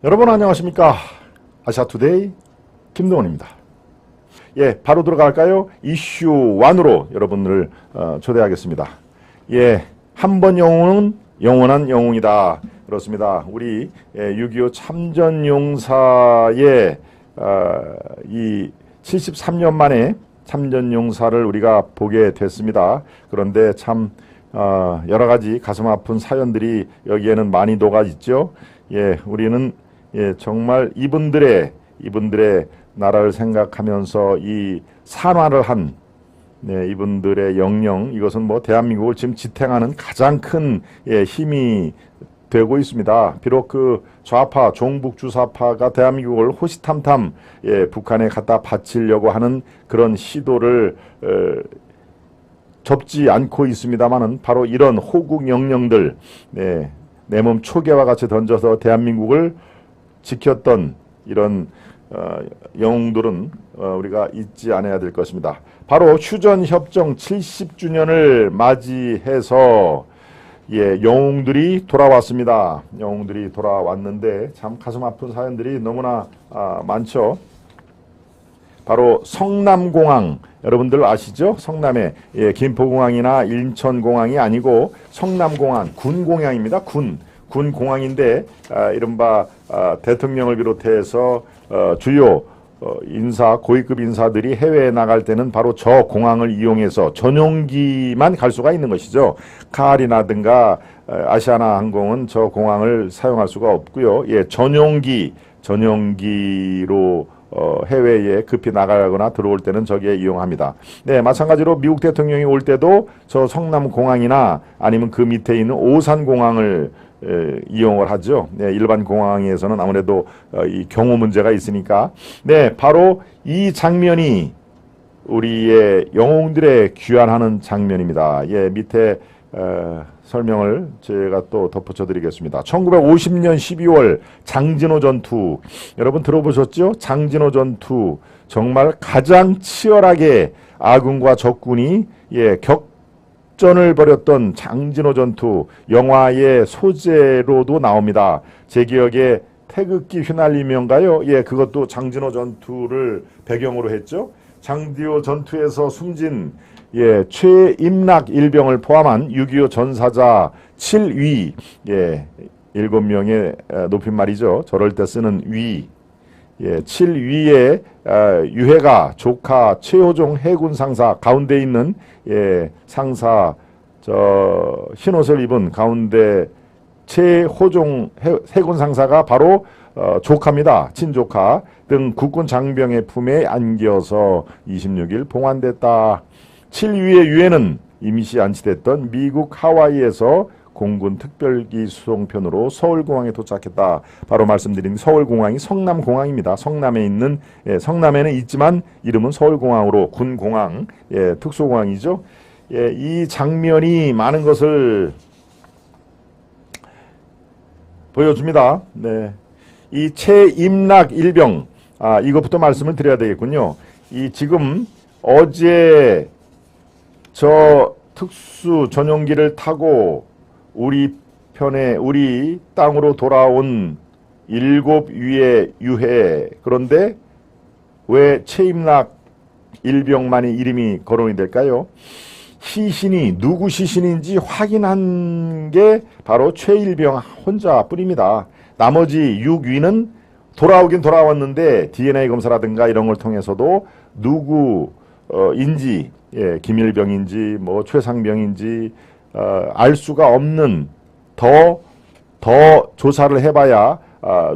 여러분 안녕하십니까? 아시아투데이 김동원입니다. 예, 바로 들어갈까요? 이슈 1으로 여러분을 초대하겠습니다. 예, 한 번 영웅은 영원한 영웅이다. 그렇습니다. 우리 6.25 참전용사의 이 73년 만에 참전용사를 우리가 보게 됐습니다. 그런데 참 여러 가지 가슴 아픈 사연들이 여기에는 많이 녹아 있죠. 예, 우리는 정말 이분들의 나라를 생각하면서 이 산화를 한 이분들의 영령, 이것은 뭐 대한민국을 지금 지탱하는 가장 큰 힘이 되고 있습니다. 비록 그 좌파, 종북 주사파가 대한민국을 호시탐탐 북한에 갖다 바치려고 하는 그런 시도를 접지 않고 있습니다만은 바로 이런 호국 영령들, 내 몸 초계와 같이 던져서 대한민국을 지켰던 이런 영웅들은 우리가 잊지 않아야 될 것입니다. 바로 휴전협정 70주년을 맞이해서 영웅들이 돌아왔습니다. 영웅들이 돌아왔는데 참 가슴 아픈 사연들이 너무나 많죠. 바로 성남공항, 여러분들 아시죠? 성남에 김포공항이나 인천공항이 아니고 성남공항, 군공항입니다. 군공항인데 이른바 대통령을 비롯해서 주요 고위급 인사들이 해외에 나갈 때는 바로 저 공항을 이용해서 전용기만 갈 수가 있는 것이죠. 카알이라든가 아시아나 항공은 저 공항을 사용할 수가 없고요. 전용기로 해외에 급히 나가거나 들어올 때는 저기에 이용합니다. 네, 마찬가지로 미국 대통령이 올 때도 저 성남공항이나 아니면 그 밑에 있는 오산공항을 이용을 하죠. 네, 일반 공항에서는 아무래도 이 경호 문제가 있으니까. 네, 바로 이 장면이 우리의 영웅들의 귀환하는 장면입니다. 예, 밑에 설명을 제가 또 덧붙여 드리겠습니다. 1950년 12월 장진호 전투, 여러분 들어보셨죠? 장진호 전투, 정말 가장 치열하게 아군과 적군이 격전을 벌였던 장진호 전투, 영화의 소재로도 나옵니다. 제 기억에 태극기 휘날리면가요? 예, 그것도 장진호 전투를 배경으로 했죠. 장진호 전투에서 숨진 최임락 일병을 포함한 6.25 전사자 7위, 7명의 높임말이죠. 저럴 때 쓰는 위, 7위의 유해가 조카 최호종 해군 상사, 가운데 있는 상사, 저 흰옷을 입은 가운데 최호종 해군 상사가 바로 조카입니다. 친조카 등 국군 장병의 품에 안겨서 26일 봉환됐다. 7위의 유해는 임시 안치됐던 미국 하와이에서 공군 특별기 수송편으로 서울공항에 도착했다. 바로 말씀드린 서울공항이 성남공항입니다. 성남에는 있지만 이름은 서울공항으로 군공항, 특수공항이죠. 이 장면이 많은 것을 보여줍니다. 네. 이 최임락 일병, 이것부터 말씀을 드려야 되겠군요. 이 지금 어제 저 특수 전용기를 타고 우리 땅으로 돌아온 7위의 유해, 그런데 왜 최임락 일병만이 이름이 거론이 될까요? 시신이 누구 시신인지 확인한 게 바로 최일병 혼자뿐입니다. 나머지 6위는 돌아오긴 돌아왔는데 DNA 검사라든가 이런 걸 통해서도 누구인지, 김일병인지 뭐 최상병인지 알 수가 없는, 더 조사를 해봐야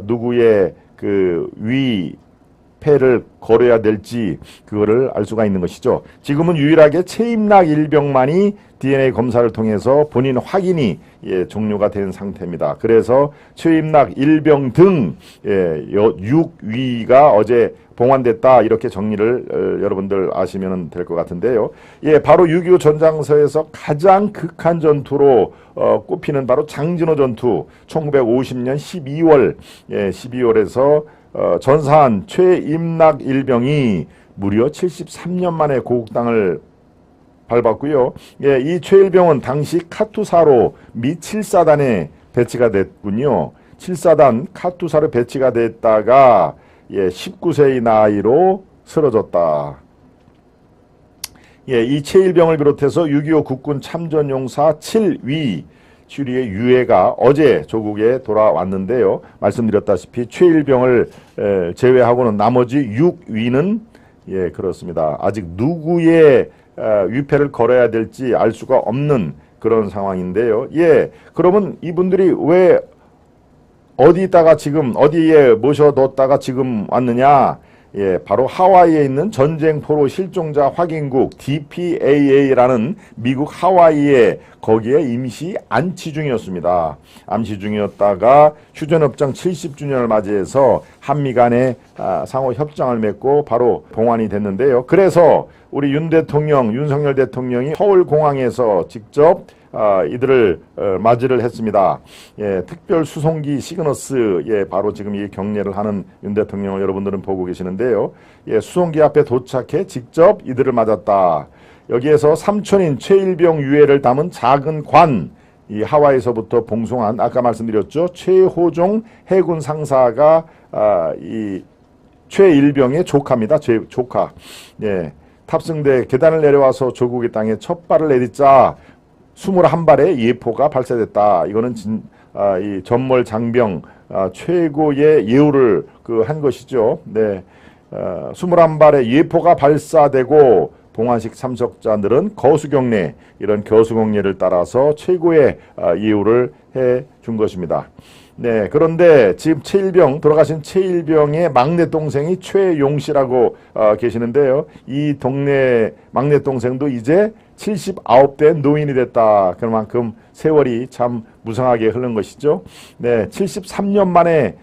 누구의 그 위패를 거려야 될지 그거를 알 수가 있는 것이죠. 지금은 유일하게 최임락 일병만이 DNA 검사를 통해서 본인 확인이 종료가 된 상태입니다. 그래서 최임락 일병 등 6위가 어제 봉환됐다, 이렇게 정리를 여러분들 아시면 될 것 같은데요. 바로 6.25 전장서에서 가장 극한 전투로 꼽히는 바로 장진호 전투, 1950년 12월에서 전사한 최임락 일병이 무려 73년 만에 고국 땅을 밟았고요. 이 최일병은 당시 카투사로 미 7사단에 배치가 됐군요. 7사단 카투사로 배치가 됐다가 19세의 나이로 쓰러졌다. 이 최일병을 비롯해서 6.25 국군 참전용사 7위 추리의 유해가 어제 조국에 돌아왔는데요. 말씀드렸다시피 최일병을 제외하고는 나머지 6위는 그렇습니다. 아직 누구의 위패를 걸어야 될지 알 수가 없는 그런 상황인데요. 그러면 이분들이 왜 어디다가 지금 어디에 모셔뒀다가 지금 왔느냐? 바로 하와이에 있는 전쟁포로 실종자 확인국 DPAA라는 미국 하와이에 거기에 임시 안치 중이었습니다. 암시 중이었다가 휴전협정 70주년을 맞이해서 한미 간에 상호 협정을 맺고 바로 봉환이 됐는데요. 그래서 우리 윤석열 대통령이 서울공항에서 직접 이들을 맞이를 했습니다. 특별 수송기 시그너스 바로 지금 이 경례를 하는 윤 대통령을 여러분들은 보고 계시는데요. 수송기 앞에 도착해 직접 이들을 맞았다. 여기에서 삼촌인 최일병 유해를 담은 작은 관, 이 하와이에서부터 봉송한 아까 말씀드렸죠. 최호종 해군 상사가 이 최일병의 조카입니다. 조카. 탑승대 계단을 내려와서 조국의 땅에 첫 발을 내딛자 21발의 예포가 발사됐다. 이거는 이 전몰 장병 최고의 예우를 한 것이죠. 21발의 예포가 발사되고 봉환식 참석자들은 거수경례, 이런 거수경례를 따라서 최고의 예우를 해 준 것입니다. 그런데 지금 돌아가신 최일병의 막내 동생이 최용 씨라고 계시는데요. 이 동네 막내 동생도 이제 79대 노인이 됐다. 그만큼 세월이 참 무성하게 흐른 것이죠. 73년 만에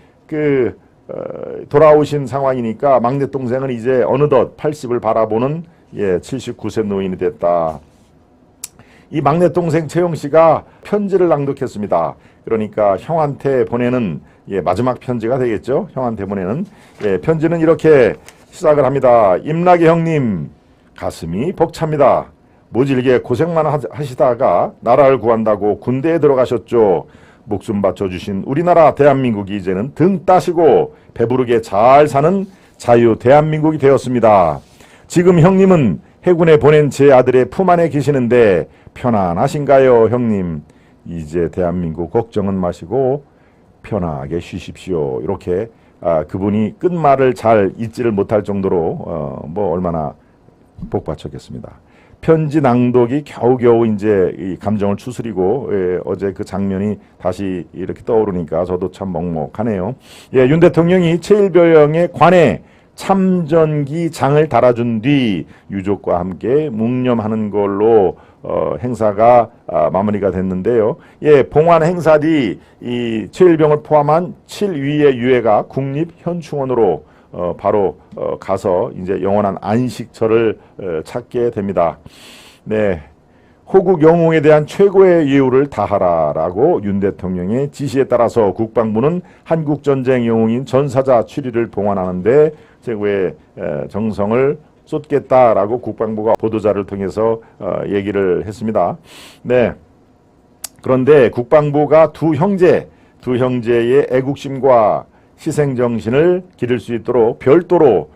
돌아오신 상황이니까 막내 동생은 이제 어느덧 80을 바라보는 79세 노인이 됐다. 이 막내 동생 최용 씨가 편지를 낭독했습니다. 그러니까 형한테 보내는 마지막 편지가 되겠죠. 형한테 보내는 편지는 이렇게 시작을 합니다. 임나게 형님, 가슴이 벅찹니다. 모질게 고생만 하시다가 나라를 구한다고 군대에 들어가셨죠. 목숨 바쳐주신 우리나라 대한민국이 이제는 등 따시고 배부르게 잘 사는 자유 대한민국이 되었습니다. 지금 형님은 해군에 보낸 제 아들의 품 안에 계시는데 편안하신가요, 형님? 이제 대한민국 걱정은 마시고 편하게 쉬십시오. 이렇게 그분이 끝말을 잘 잊지를 못할 정도로 얼마나 복받쳤겠습니다. 편지 낭독이 겨우겨우 이제 이 감정을 추스리고 어제 그 장면이 다시 이렇게 떠오르니까 저도 참 먹먹하네요. 윤 대통령이 최일병에 관해 참전기 장을 달아준 뒤 유족과 함께 묵념하는 걸로 행사가 마무리가 됐는데요. 봉환 행사 뒤 이 최일병을 포함한 7위의 유해가 국립현충원으로 바로 가서 이제 영원한 안식처를 찾게 됩니다. 호국 영웅에 대한 최고의 예우를 다하라라고 윤 대통령의 지시에 따라서 국방부는 한국전쟁 영웅인 전사자 추리를 봉환하는데 최고의 정성을 쏟겠다라고 국방부가 보도자를 통해서 얘기를 했습니다. 그런데 국방부가 두 형제의 애국심과 희생정신을 기를 수 있도록 별도로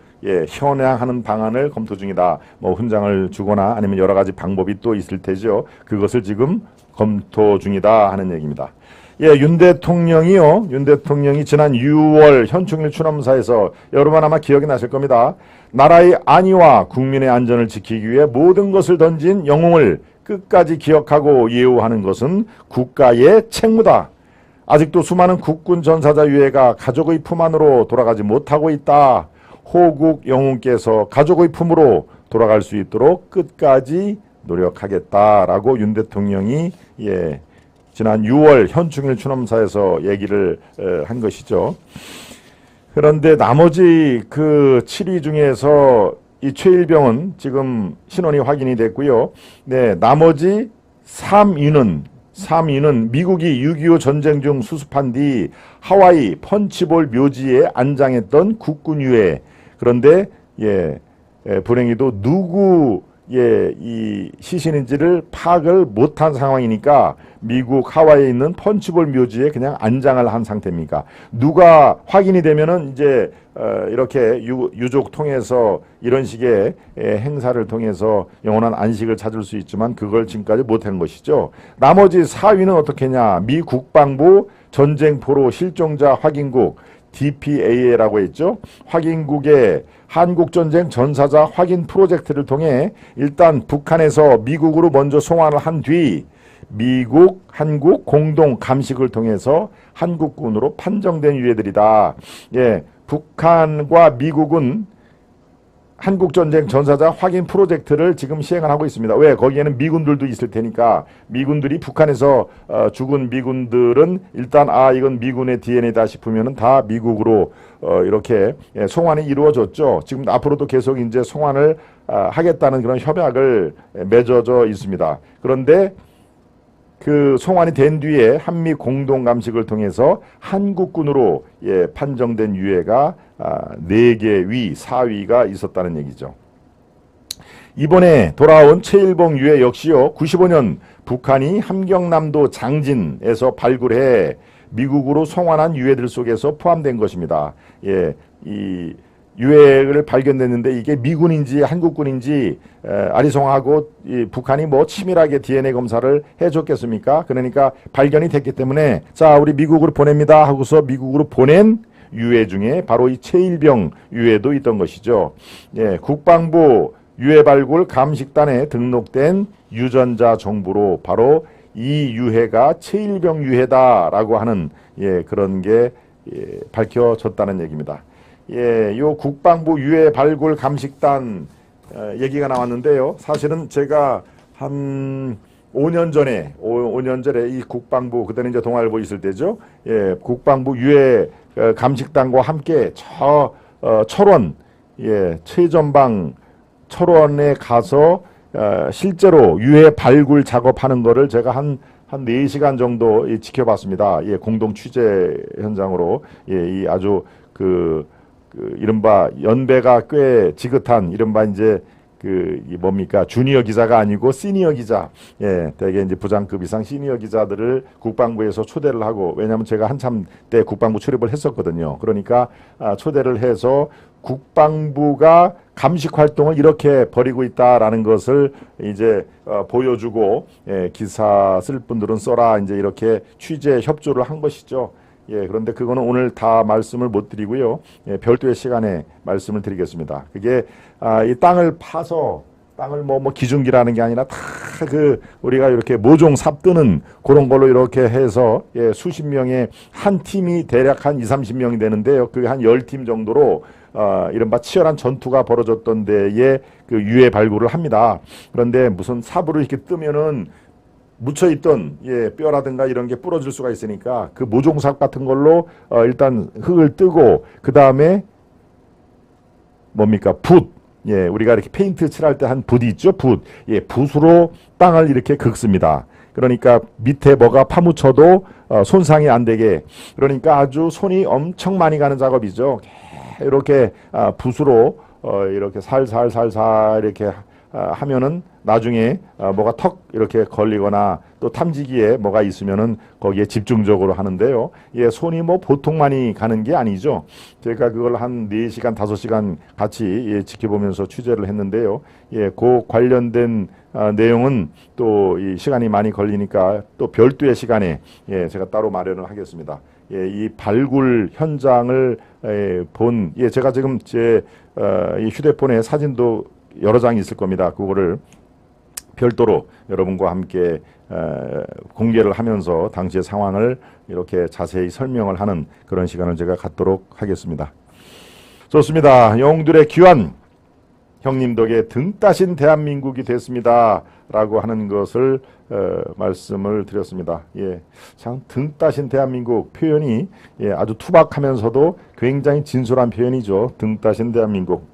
현양하는 방안을 검토 중이다. 훈장을 주거나 아니면 여러 가지 방법이 또 있을 테죠. 그것을 지금 검토 중이다 하는 얘기입니다. 윤 대통령이 지난 6월 현충일 추념사에서 여러분 아마 기억이 나실 겁니다. 나라의 안위와 국민의 안전을 지키기 위해 모든 것을 던진 영웅을 끝까지 기억하고 예우하는 것은 국가의 책무다. 아직도 수많은 국군 전사자 유해가 가족의 품 안으로 돌아가지 못하고 있다. 호국 영웅께서 가족의 품으로 돌아갈 수 있도록 끝까지 노력하겠다라고 윤 대통령이 지난 6월 현충일 추념사에서 얘기를 한 것이죠. 그런데 나머지 그 7위 중에서 이 최일병은 지금 신원이 확인이 됐고요. 나머지 3위는 미국이 6.25 전쟁 중 수습한 뒤 하와이 펀치볼 묘지에 안장했던 국군 유해. 그런데 불행히도 누구 이 시신인지를 파악을 못한 상황이니까 미국 하와이에 있는 펀치볼 묘지에 그냥 안장을 한 상태입니까? 누가 확인이 되면은 이제 이렇게 유족 통해서 이런 식의 행사를 통해서 영원한 안식을 찾을 수 있지만 그걸 지금까지 못한 것이죠. 나머지 4위는 어떻게 했냐? 미 국방부 전쟁포로 실종자 확인국 DPA라고 했죠. 확인국의 한국전쟁 전사자 확인 프로젝트를 통해 일단 북한에서 미국으로 먼저 송환을 한 뒤 미국, 한국 공동 감식을 통해서 한국군으로 판정된 유해들이다. 예, 북한과 미국은 한국전쟁 전사자 확인 프로젝트를 지금 시행을 하고 있습니다. 왜? 거기에는 미군들도 있을 테니까 미군들이 북한에서 죽은 미군들은 일단 이건 미군의 DNA다 싶으면은 다 미국으로 이렇게 송환이 이루어졌죠. 지금 앞으로도 계속 이제 송환을 하겠다는 그런 협약을 맺어져 있습니다. 그런데 그 송환이 된 뒤에 한미 공동 감식을 통해서 한국군으로 판정된 유해가 4개 위, 4위가 있었다는 얘기죠. 이번에 돌아온 최일봉 유해 역시요. 95년 북한이 함경남도 장진에서 발굴해 미국으로 송환한 유해들 속에서 포함된 것입니다. 이 유해를 발견됐는데 이게 미군인지 한국군인지 아리송하고 북한이 뭐 치밀하게 DNA 검사를 해줬겠습니까? 그러니까 발견이 됐기 때문에 자 우리 미국으로 보냅니다 하고서 미국으로 보낸 유해 중에 바로 이 최일병 유해도 있던 것이죠. 국방부 유해 발굴 감식단에 등록된 유전자 정보로 바로 이 유해가 최일병 유해다라고 하는 그런 게 밝혀졌다는 얘기입니다. 요 국방부 유해 발굴 감식단 얘기가 나왔는데요. 사실은 제가 한 5년 전에 이 국방부 그때는 이제 동아일보 있을 때죠. 국방부 유해 감식단과 함께 철원 최전방 철원에 가서 실제로 유해 발굴 작업하는 거를 제가 한 4시간 정도 지켜봤습니다. 공동 취재 현장으로 이 아주 이른바 연배가 꽤 지긋한 이른바 이제 뭡니까 주니어 기자가 아니고 시니어 기자, 대개 이제 부장급 이상 시니어 기자들을 국방부에서 초대를 하고 왜냐하면 제가 한참 때 국방부 출입을 했었거든요. 그러니까 초대를 해서 국방부가 감식 활동을 이렇게 벌이고 있다라는 것을 이제 보여주고 기사 쓸 분들은 써라 이제 이렇게 취재 협조를 한 것이죠. 그런데 그거는 오늘 다 말씀을 못 드리고요. 별도의 시간에 말씀을 드리겠습니다. 그게 이 땅을 파서 땅을 뭐 기중기라는 게 아니라 다 우리가 이렇게 모종 삽뜨는 그런 걸로 이렇게 해서 수십 명의 한 팀이 대략 한 20-30명이 되는데요. 그게 한 10팀 정도로 이른바 치열한 전투가 벌어졌던 데에 그 유해 발굴을 합니다. 그런데 무슨 삽으로 이렇게 뜨면은 묻혀있던 뼈라든가 이런 게 부러질 수가 있으니까 그 모종삽 같은 걸로 일단 흙을 뜨고 그 다음에 뭡니까 붓 우리가 이렇게 페인트 칠할 때 한 붓이 있죠. 붓으로 땅을 이렇게 긁습니다. 그러니까 밑에 뭐가 파묻혀도 손상이 안 되게 그러니까 아주 손이 엄청 많이 가는 작업이죠. 이렇게 붓으로 이렇게 살살살살 이렇게 하면은 나중에 뭐가 턱 이렇게 걸리거나 또 탐지기에 뭐가 있으면은 거기에 집중적으로 하는데요. 손이 뭐 보통 많이 가는 게 아니죠. 제가 그걸 한 4시간, 5시간 같이 지켜보면서 취재를 했는데요. 그 관련된 내용은 또 이 시간이 많이 걸리니까 또 별도의 시간에 제가 따로 마련을 하겠습니다. 이 발굴 현장을 본 제가 지금 제 이 휴대폰에 사진도 여러 장이 있을 겁니다. 그거를 별도로 여러분과 함께 공개를 하면서 당시의 상황을 이렇게 자세히 설명을 하는 그런 시간을 제가 갖도록 하겠습니다. 좋습니다. 영웅들의 귀환 형님 덕에 등 따신 대한민국이 됐습니다. 라고 하는 것을 말씀을 드렸습니다. 참 등 따신 대한민국 표현이 아주 투박하면서도 굉장히 진솔한 표현이죠. 등 따신 대한민국.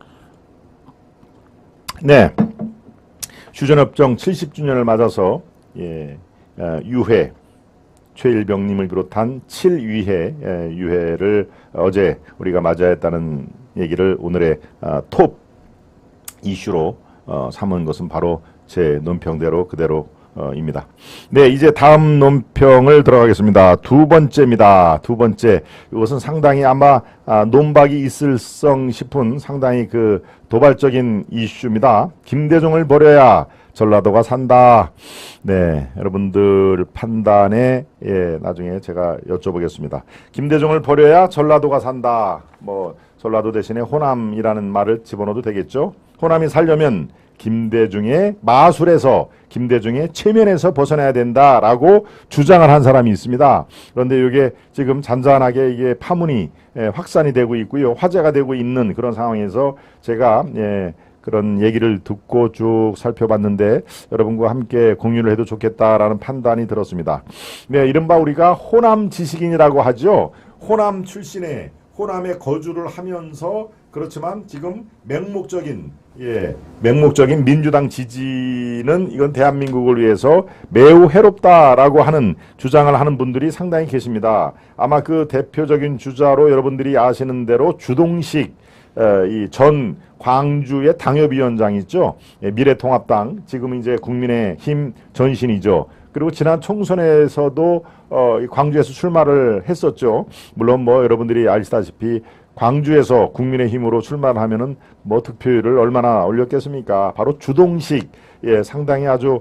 휴전협정 70주년을 맞아서 유해 최일병님을 비롯한 7위해 유해를 어제 우리가 맞이했다는 얘기를 오늘의 톱 이슈로 삼은 것은 바로 제 논평대로 그대로 입니다. 네, 이제 다음 논평을 들어가겠습니다. 두 번째입니다. 두 번째. 이것은 상당히 아마 논박이 있을성 싶은 상당히 그 도발적인 이슈입니다. 김대중을 버려야 전라도가 산다. 네, 여러분들 판단에 나중에 제가 여쭤보겠습니다. 김대중을 버려야 전라도가 산다. 뭐 전라도 대신에 호남이라는 말을 집어넣어도 되겠죠. 호남이 살려면 김대중의 마술에서 김대중의 체면에서 벗어나야 된다라고 주장을 한 사람이 있습니다. 그런데 이게 지금 잔잔하게 이게 파문이 확산이 되고 있고요. 화제가 되고 있는 그런 상황에서 제가 그런 얘기를 듣고 쭉 살펴봤는데 여러분과 함께 공유를 해도 좋겠다라는 판단이 들었습니다. 네, 이른바 우리가 호남 지식인이라고 하죠. 호남 출신의 호남에 거주를 하면서 그렇지만 지금 맹목적인 민주당 지지는 이건 대한민국을 위해서 매우 해롭다라고 하는 주장을 하는 분들이 상당히 계십니다. 아마 그 대표적인 주자로 여러분들이 아시는 대로 주동식 이 전 광주의 당협위원장 있죠. 미래통합당 지금 이제 국민의힘 전신이죠. 그리고 지난 총선에서도 광주에서 출마를 했었죠. 물론 뭐 여러분들이 아시다시피 광주에서 국민의힘으로 출마를 하면은 뭐 득표율을 얼마나 올렸겠습니까? 바로 주동식 상당히 아주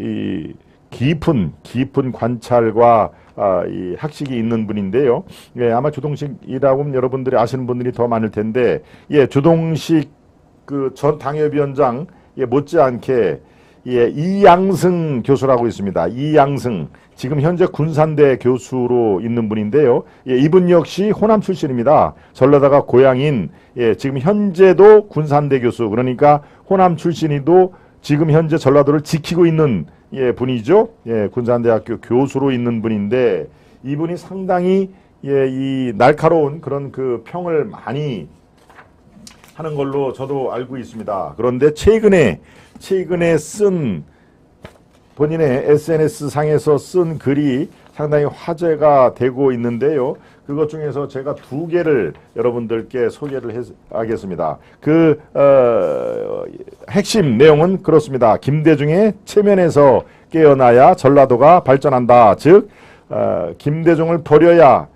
이 깊은 관찰과 이 학식이 있는 분인데요. 아마 주동식이라고 하면 여러분들이 아시는 분들이 더 많을 텐데, 주동식 그 전 당협위원장 못지않게 이양승 교수라고 있습니다. 이양승 지금 현재 군산대 교수로 있는 분인데요. 이분 역시 호남 출신입니다. 전라도가 고향인 지금 현재도 군산대 교수, 그러니까 호남 출신이도 지금 현재 전라도를 지키고 있는 분이죠. 군산대학교 교수로 있는 분인데 이분이 상당히 이 날카로운 그런 그 평을 많이 하는 걸로 저도 알고 있습니다. 그런데 최근에 쓴 본인의 SNS 상에서 쓴 글이 상당히 화제가 되고 있는데요. 그것 중에서 제가 두 개를 여러분들께 소개를 하겠습니다. 그 핵심 내용은 그렇습니다. 김대중의 체면에서 깨어나야 전라도가 발전한다. 즉 김대중을 버려야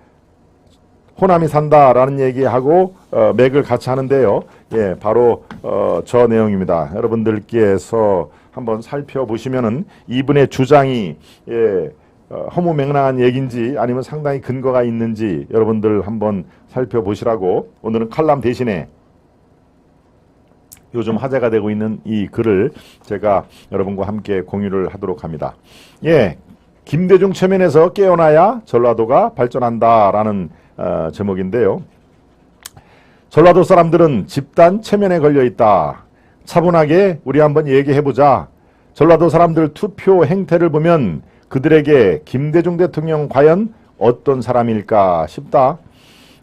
호남이 산다라는 얘기하고 맥을 같이 하는데요. 바로 저 내용입니다. 여러분들께서 한번 살펴보시면은 이분의 주장이 허무맹랑한 얘기인지 아니면 상당히 근거가 있는지 여러분들 한번 살펴보시라고 오늘은 칼럼 대신에 요즘 화제가 되고 있는 이 글을 제가 여러분과 함께 공유를 하도록 합니다. 김대중 체면에서 깨어나야 전라도가 발전한다라는 제목인데요. 전라도 사람들은 집단 체면에 걸려 있다. 차분하게 우리 한번 얘기해보자. 전라도 사람들 투표 행태를 보면 그들에게 김대중 대통령 과연 어떤 사람일까 싶다.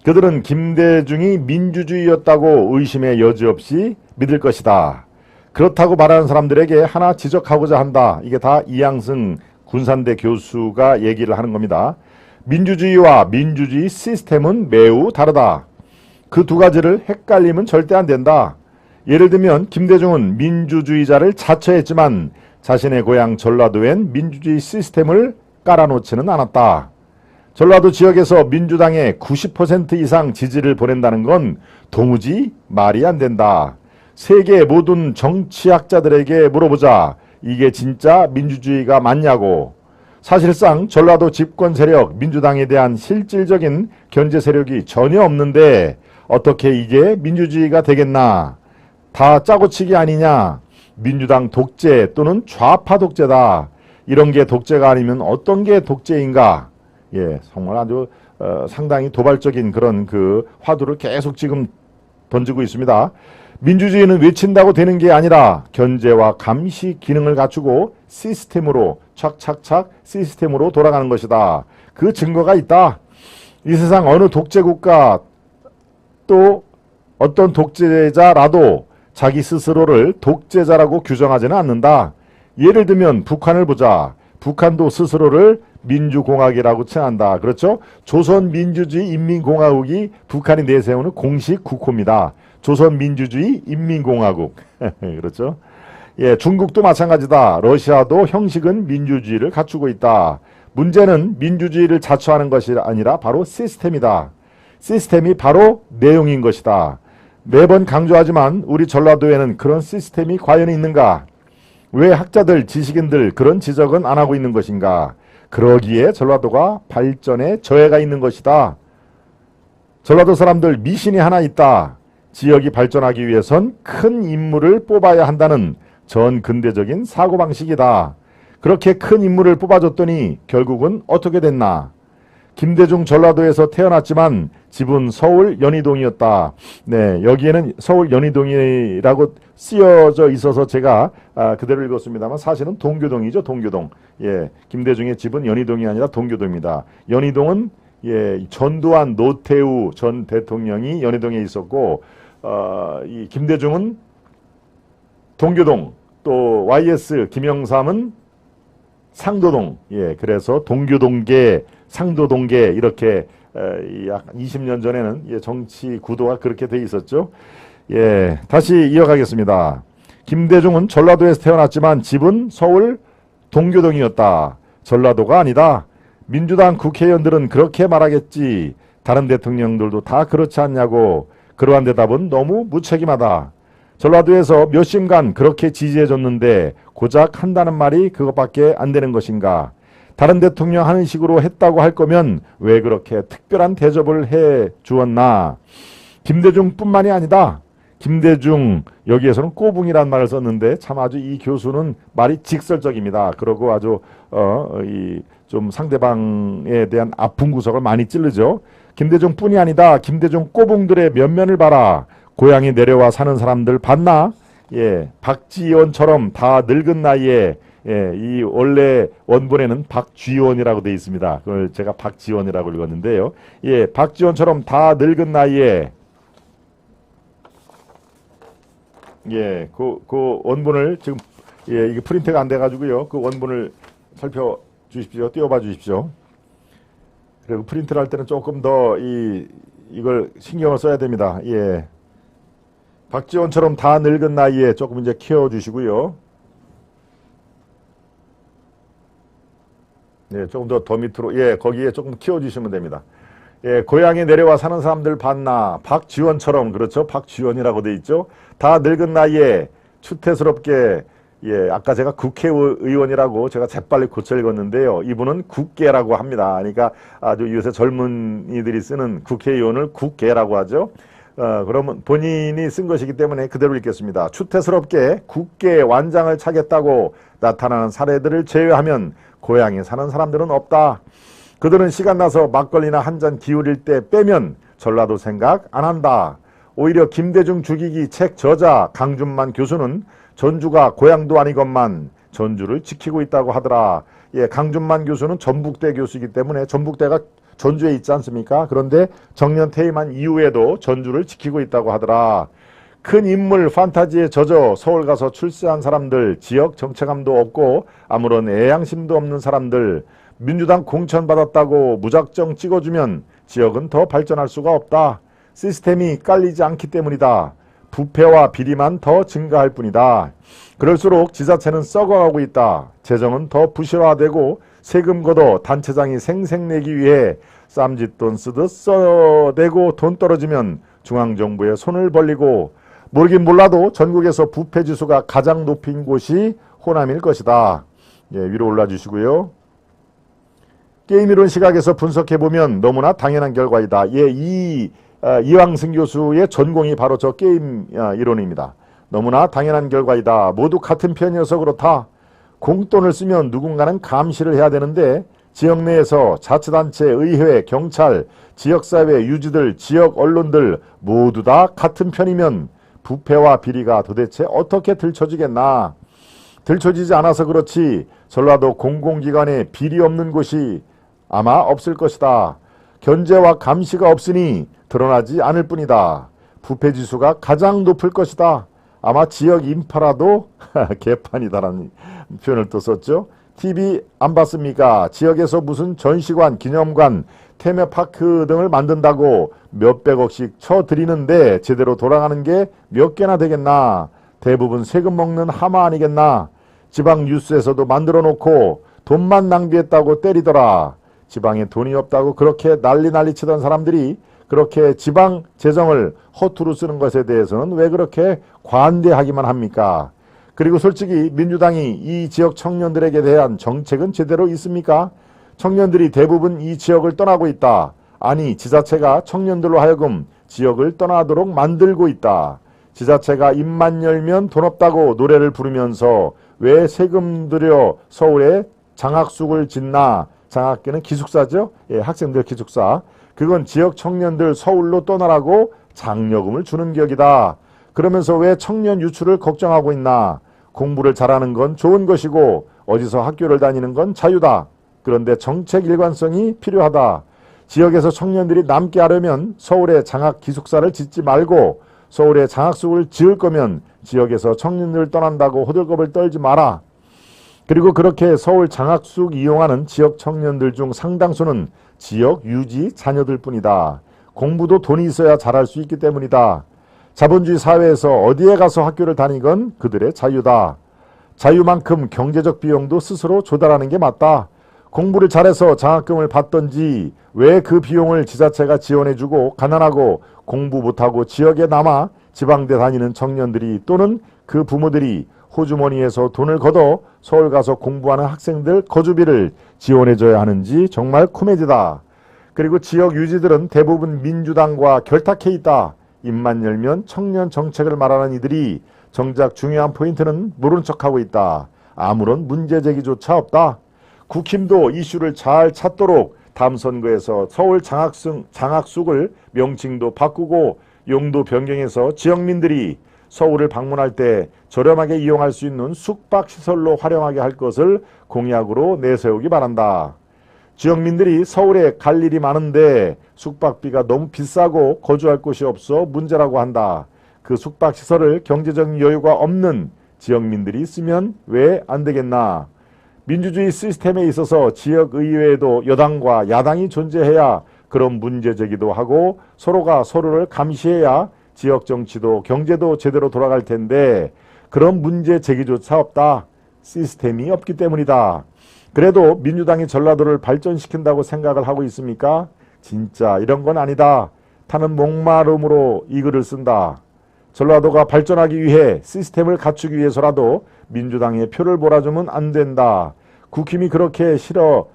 그들은 김대중이 민주주의였다고 의심의 여지 없이 믿을 것이다. 그렇다고 말하는 사람들에게 하나 지적하고자 한다. 이게 다 이양승 군산대 교수가 얘기를 하는 겁니다. 민주주의와 민주주의 시스템은 매우 다르다. 그 두 가지를 헷갈리면 절대 안 된다. 예를 들면 김대중은 민주주의자를 자처했지만 자신의 고향 전라도엔 민주주의 시스템을 깔아놓지는 않았다. 전라도 지역에서 민주당에 90% 이상 지지를 보낸다는 건 도무지 말이 안 된다. 세계 모든 정치학자들에게 물어보자. 이게 진짜 민주주의가 맞냐고. 사실상 전라도 집권 세력 민주당에 대한 실질적인 견제 세력이 전혀 없는데 어떻게 이게 민주주의가 되겠나. 다 짜고치기 아니냐. 민주당 독재 또는 좌파 독재다. 이런 게 독재가 아니면 어떤 게 독재인가. 정말 아주 상당히 도발적인 그런 그 화두를 계속 지금 던지고 있습니다. 민주주의는 외친다고 되는 게 아니라 견제와 감시 기능을 갖추고 시스템으로 착착착 시스템으로 돌아가는 것이다. 그 증거가 있다. 이 세상 어느 독재국가 또 어떤 독재자라도 자기 스스로를 독재자라고 규정하지는 않는다. 예를 들면 북한을 보자. 북한도 스스로를 민주공화국이라고 칭한다. 그렇죠? 조선민주주의 인민공화국이 북한이 내세우는 공식 국호입니다. 조선민주주의 인민공화국. 그렇죠. 예, 중국도 마찬가지다. 러시아도 형식은 민주주의를 갖추고 있다. 문제는 민주주의를 자처하는 것이 아니라 바로 시스템이다. 시스템이 바로 내용인 것이다. 매번 강조하지만 우리 전라도에는 그런 시스템이 과연 있는가? 왜 학자들, 지식인들 그런 지적은 안 하고 있는 것인가? 그러기에 전라도가 발전에 저해가 있는 것이다. 전라도 사람들 미신이 하나 있다. 지역이 발전하기 위해선 큰 인물을 뽑아야 한다는 전근대적인 사고방식이다. 그렇게 큰 인물을 뽑아줬더니 결국은 어떻게 됐나? 김대중 전라도에서 태어났지만 집은 서울 연희동이었다. 네, 여기에는 서울 연희동이라고 쓰여져 있어서 제가 그대로 읽었습니다만 사실은 동교동이죠. 동교동. 예, 김대중의 집은 연희동이 아니라 동교동입니다. 연희동은 예, 전두환 노태우 전 대통령이 연희동에 있었고 이 김대중은 동교동, 또 YS 김영삼은 상도동. 예, 그래서 동교동계, 상도동계 이렇게 약 20년 전에는 예, 정치 구도가 그렇게 돼 있었죠. 예, 다시 이어가겠습니다. 김대중은 전라도에서 태어났지만 집은 서울 동교동이었다. 전라도가 아니다. 민주당 국회의원들은 그렇게 말하겠지. 다른 대통령들도 다 그렇지 않냐고. 그러한 대답은 너무 무책임하다. 전라도에서 몇 시간 그렇게 지지해줬는데 고작 한다는 말이 그것밖에 안 되는 것인가? 다른 대통령 하는 식으로 했다고 할 거면 왜 그렇게 특별한 대접을 해 주었나? 김대중뿐만이 아니다. 김대중, 여기에서는 꼬붕이란 말을 썼는데 참 아주 이 교수는 말이 직설적입니다. 그러고 아주 좀 상대방에 대한 아픈 구석을 많이 찌르죠. 김대중뿐이 아니다. 김대중 꼬붕들의 면면을 봐라. 고향에 내려와 사는 사람들 봤나? 예, 박지원처럼 다 늙은 나이에 예, 이 원래 원본에는 박쥐원이라고 되어 있습니다. 그걸 제가 박지원이라고 읽었는데요. 예, 박지원처럼 다 늙은 나이에 예, 그 원본을 지금 예, 이게 프린트가 안 돼가지고요. 그 원본을 살펴주십시오. 띄워봐 주십시오. 그리고 프린트를 할 때는 조금 더 이걸 신경을 써야 됩니다. 예. 박지원처럼 다 늙은 나이에 조금 이제 키워주시고요. 예, 조금 더 밑으로, 예, 거기에 조금 키워주시면 됩니다. 예, 고향에 내려와 사는 사람들 봤나? 박지원처럼, 그렇죠? 박지원이라고 돼 있죠? 다 늙은 나이에 추태스럽게, 예, 아까 제가 국회의원이라고 제가 재빨리 고쳐 읽었는데요. 이분은 국계라고 합니다. 그러니까 아주 요새 젊은이들이 쓰는 국회의원을 국계라고 하죠. 그러면 본인이 쓴 것이기 때문에 그대로 읽겠습니다. 추태스럽게 국계 완장을 차겠다고 나타나는 사례들을 제외하면 고향에 사는 사람들은 없다. 그들은 시간 나서 막걸리나 한 잔 기울일 때 빼면 전라도 생각 안 한다. 오히려 김대중 죽이기 책 저자 강준만 교수는 전주가 고향도 아니건만 전주를 지키고 있다고 하더라. 예, 강준만 교수는 전북대 교수이기 때문에 전북대가 전주에 있지 않습니까? 그런데 정년 퇴임한 이후에도 전주를 지키고 있다고 하더라. 큰 인물 판타지에 젖어 서울 가서 출세한 사람들, 지역 정체감도 없고 아무런 애양심도 없는 사람들, 민주당 공천 받았다고 무작정 찍어주면 지역은 더 발전할 수가 없다. 시스템이 깔리지 않기 때문이다. 부패와 비리만 더 증가할 뿐이다. 그럴수록 지자체는 썩어가고 있다. 재정은 더 부실화되고 세금 걷어 단체장이 생색내기 위해 쌈짓돈 쓰듯 써대고 돈 떨어지면 중앙정부에 손을 벌리고 모르긴 몰라도 전국에서 부패지수가 가장 높은 곳이 호남일 것이다. 예, 위로 올라주시고요. 게임이론 시각에서 분석해보면 너무나 당연한 결과이다. 예, 이왕승 교수의 전공이 바로 저 게임 이론입니다. 너무나 당연한 결과이다. 모두 같은 편이어서 그렇다. 공돈을 쓰면 누군가는 감시를 해야 되는데 지역 내에서 자치단체, 의회, 경찰, 지역사회 유지들, 지역 언론들 모두 다 같은 편이면 부패와 비리가 도대체 어떻게 들춰지겠나. 들춰지지 않아서 그렇지 전라도 공공기관에 비리 없는 곳이 아마 없을 것이다. 견제와 감시가 없으니 드러나지 않을 뿐이다. 부패지수가 가장 높을 것이다. 아마 지역 인파라도 개판이다라는 표현을 또 썼죠. TV 안 봤습니까? 지역에서 무슨 전시관, 기념관, 테마파크 등을 만든다고 몇백억씩 쳐드리는데 제대로 돌아가는 게 몇 개나 되겠나? 대부분 세금 먹는 하마 아니겠나? 지방 뉴스에서도 만들어 놓고 돈만 낭비했다고 때리더라. 지방에 돈이 없다고 그렇게 난리 치던 사람들이 그렇게 지방 재정을 허투루 쓰는 것에 대해서는 왜 그렇게 관대하기만 합니까? 그리고 솔직히 민주당이 이 지역 청년들에게 대한 정책은 제대로 있습니까? 청년들이 대부분 이 지역을 떠나고 있다. 아니, 지자체가 청년들로 하여금 지역을 떠나도록 만들고 있다. 지자체가 입만 열면 돈 없다고 노래를 부르면서 왜 세금 들여 서울에 장학숙을 짓나? 장학계는 기숙사죠? 예, 학생들 기숙사. 그건 지역 청년들 서울로 떠나라고 장려금을 주는 격이다. 그러면서 왜 청년 유출을 걱정하고 있나? 공부를 잘하는 건 좋은 것이고 어디서 학교를 다니는 건 자유다. 그런데 정책 일관성이 필요하다. 지역에서 청년들이 남게 하려면 서울에 장학 기숙사를 짓지 말고 서울에 장학숙을 지을 거면 지역에서 청년들 떠난다고 호들갑을 떨지 마라. 그리고 그렇게 서울 장학숙 이용하는 지역 청년들 중 상당수는 지역 유지 자녀들 뿐이다. 공부도 돈이 있어야 잘할 수 있기 때문이다. 자본주의 사회에서 어디에 가서 학교를 다니건 그들의 자유다. 자유만큼 경제적 비용도 스스로 조달하는 게 맞다. 공부를 잘해서 장학금을 받던지 왜 그 비용을 지자체가 지원해주고 가난하고 공부 못하고 지역에 남아 지방대 다니는 청년들이 또는 그 부모들이 호주머니에서 돈을 걷어 서울 가서 공부하는 학생들 거주비를 지원해줘야 하는지 정말 코미디다. 그리고 지역 유지들은 대부분 민주당과 결탁해 있다. 입만 열면 청년 정책을 말하는 이들이 정작 중요한 포인트는 모른 척하고 있다. 아무런 문제제기조차 없다. 국힘도 이슈를 잘 찾도록 다음 선거에서 서울 장학숙을 명칭도 바꾸고 용도 변경해서 지역민들이 서울을 방문할 때 저렴하게 이용할 수 있는 숙박시설로 활용하게 할 것을 공약으로 내세우기 바란다. 지역민들이 서울에 갈 일이 많은데 숙박비가 너무 비싸고 거주할 곳이 없어 문제라고 한다. 그 숙박시설을 경제적인 여유가 없는 지역민들이 쓰면 왜 안 되겠나? 민주주의 시스템에 있어서 지역의회에도 여당과 야당이 존재해야 그런 문제 제기도 하고 서로가 서로를 감시해야 지역 정치도 경제도 제대로 돌아갈 텐데 그런 문제 제기조차 없다. 시스템이 없기 때문이다. 그래도 민주당이 전라도를 발전시킨다고 생각을 하고 있습니까? 진짜 이런 건 아니다. 타는 목마름으로 이 글을 쓴다. 전라도가 발전하기 위해 시스템을 갖추기 위해서라도 민주당에 표를 몰아주면 안 된다. 국힘이 그렇게 싫어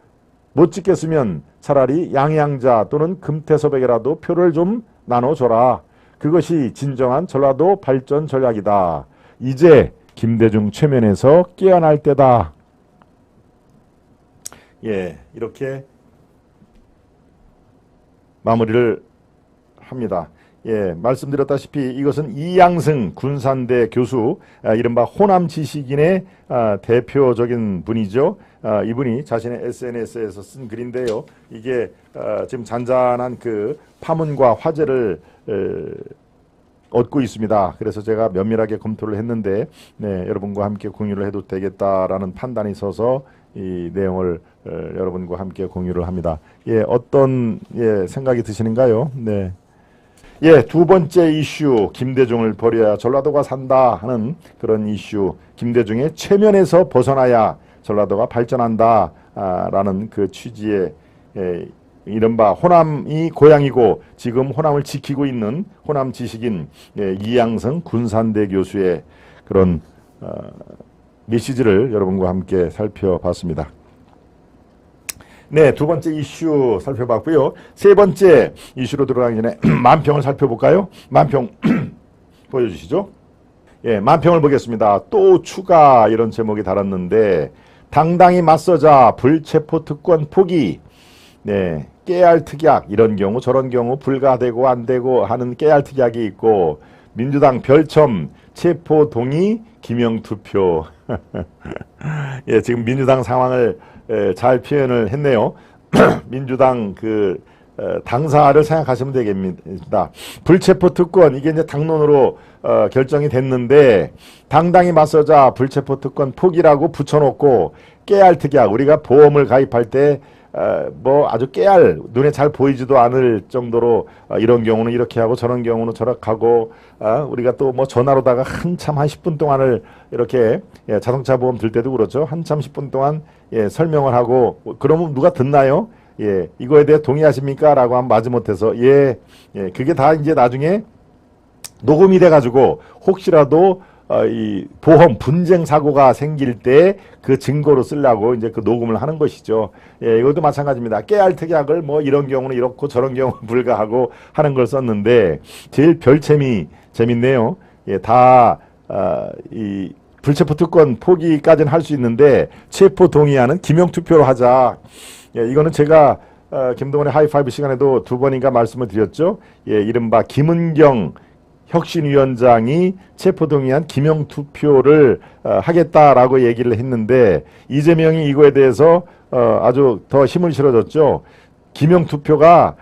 못 찍겠으면 차라리 양양자 또는 금태섭에게라도 표를 좀 나눠줘라. 그것이 진정한 전라도 발전 전략이다. 이제 김대중 최면에서 깨어날 때다. 예, 이렇게 마무리를 합니다. 예, 말씀드렸다시피 이것은 이양승 군산대 교수, 이른바 호남 지식인의 대표적인 분이죠. 이분이 자신의 SNS에서 쓴 글인데요. 이게 지금 잔잔한 그 파문과 화제를 얻고 있습니다. 그래서 제가 면밀하게 검토를 했는데 여러분과 함께 공유를 해도 되겠다라는 판단이 있어서 이 내용을 여러분과 함께 공유를 합니다. 예, 어떤 생각이 드시는가요? 네. 예, 두 번째 이슈, 김대중을 버려야 전라도가 산다 하는 그런 이슈, 김대중의 체면에서 벗어나야 전라도가 발전한다 라는 그 취지의 이른바 호남이 고향이고 지금 호남을 지키고 있는 호남 지식인 이양성 군산대 교수의 그런 메시지를 여러분과 함께 살펴봤습니다. 네, 두 번째 이슈 살펴봤고요. 세 번째 이슈로 들어가기 전에 만평을 살펴볼까요? 만평 보여주시죠. 예, 만평을 보겠습니다. 또 추가 이런 제목이 달았는데 당당히 맞서자 불체포 특권 포기. 네, 깨알 특약 이런 경우 저런 경우 불가되고 안 되고 하는 깨알 특약이 있고 민주당 별첨 체포 동의 기명 투표. 예, 지금 민주당 상황을 잘 표현을 했네요. 민주당 그 당사를 생각하시면 되겠습니다. 불체포 특권 이게 이제 당론으로 결정이 됐는데 당당히 맞서자 불체포 특권 포기라고 붙여놓고 깨알 특약, 우리가 보험을 가입할 때 뭐 아주 깨알, 눈에 잘 보이지도 않을 정도로 이런 경우는 이렇게 하고 저런 경우는 저렇게 하고 우리가 또 뭐 전화로다가 한참 한 10분 동안을 이렇게 자동차 보험 들 때도 그렇죠. 한참 10분 동안 설명을 하고 그러면 누가 듣나요? 이거에 대해 동의하십니까? 라고 하면 마지못해서 그게 다 이제 나중에 녹음이 돼가지고 혹시라도 이 보험 분쟁 사고가 생길 때 그 증거로 쓰려고 이제 그 녹음을 하는 것이죠. 이것도 마찬가지입니다. 깨알 특약을 뭐 이런 경우는 이렇고 저런 경우는 불가하고 하는 걸 썼는데 제일 재밌네요. 이 불체포 특권 포기까지는 할 수 있는데 체포 동의하는 기명 투표로 하자. 이거는 제가 김동원의 하이파이브 시간에도 두 번인가 말씀을 드렸죠. 이른바 김은경 혁신위원장이 체포동의안 기명투표를 하겠다라고 얘기를 했는데 이재명이 이거에 대해서 아주 더 힘을 실어줬죠. 기명투표가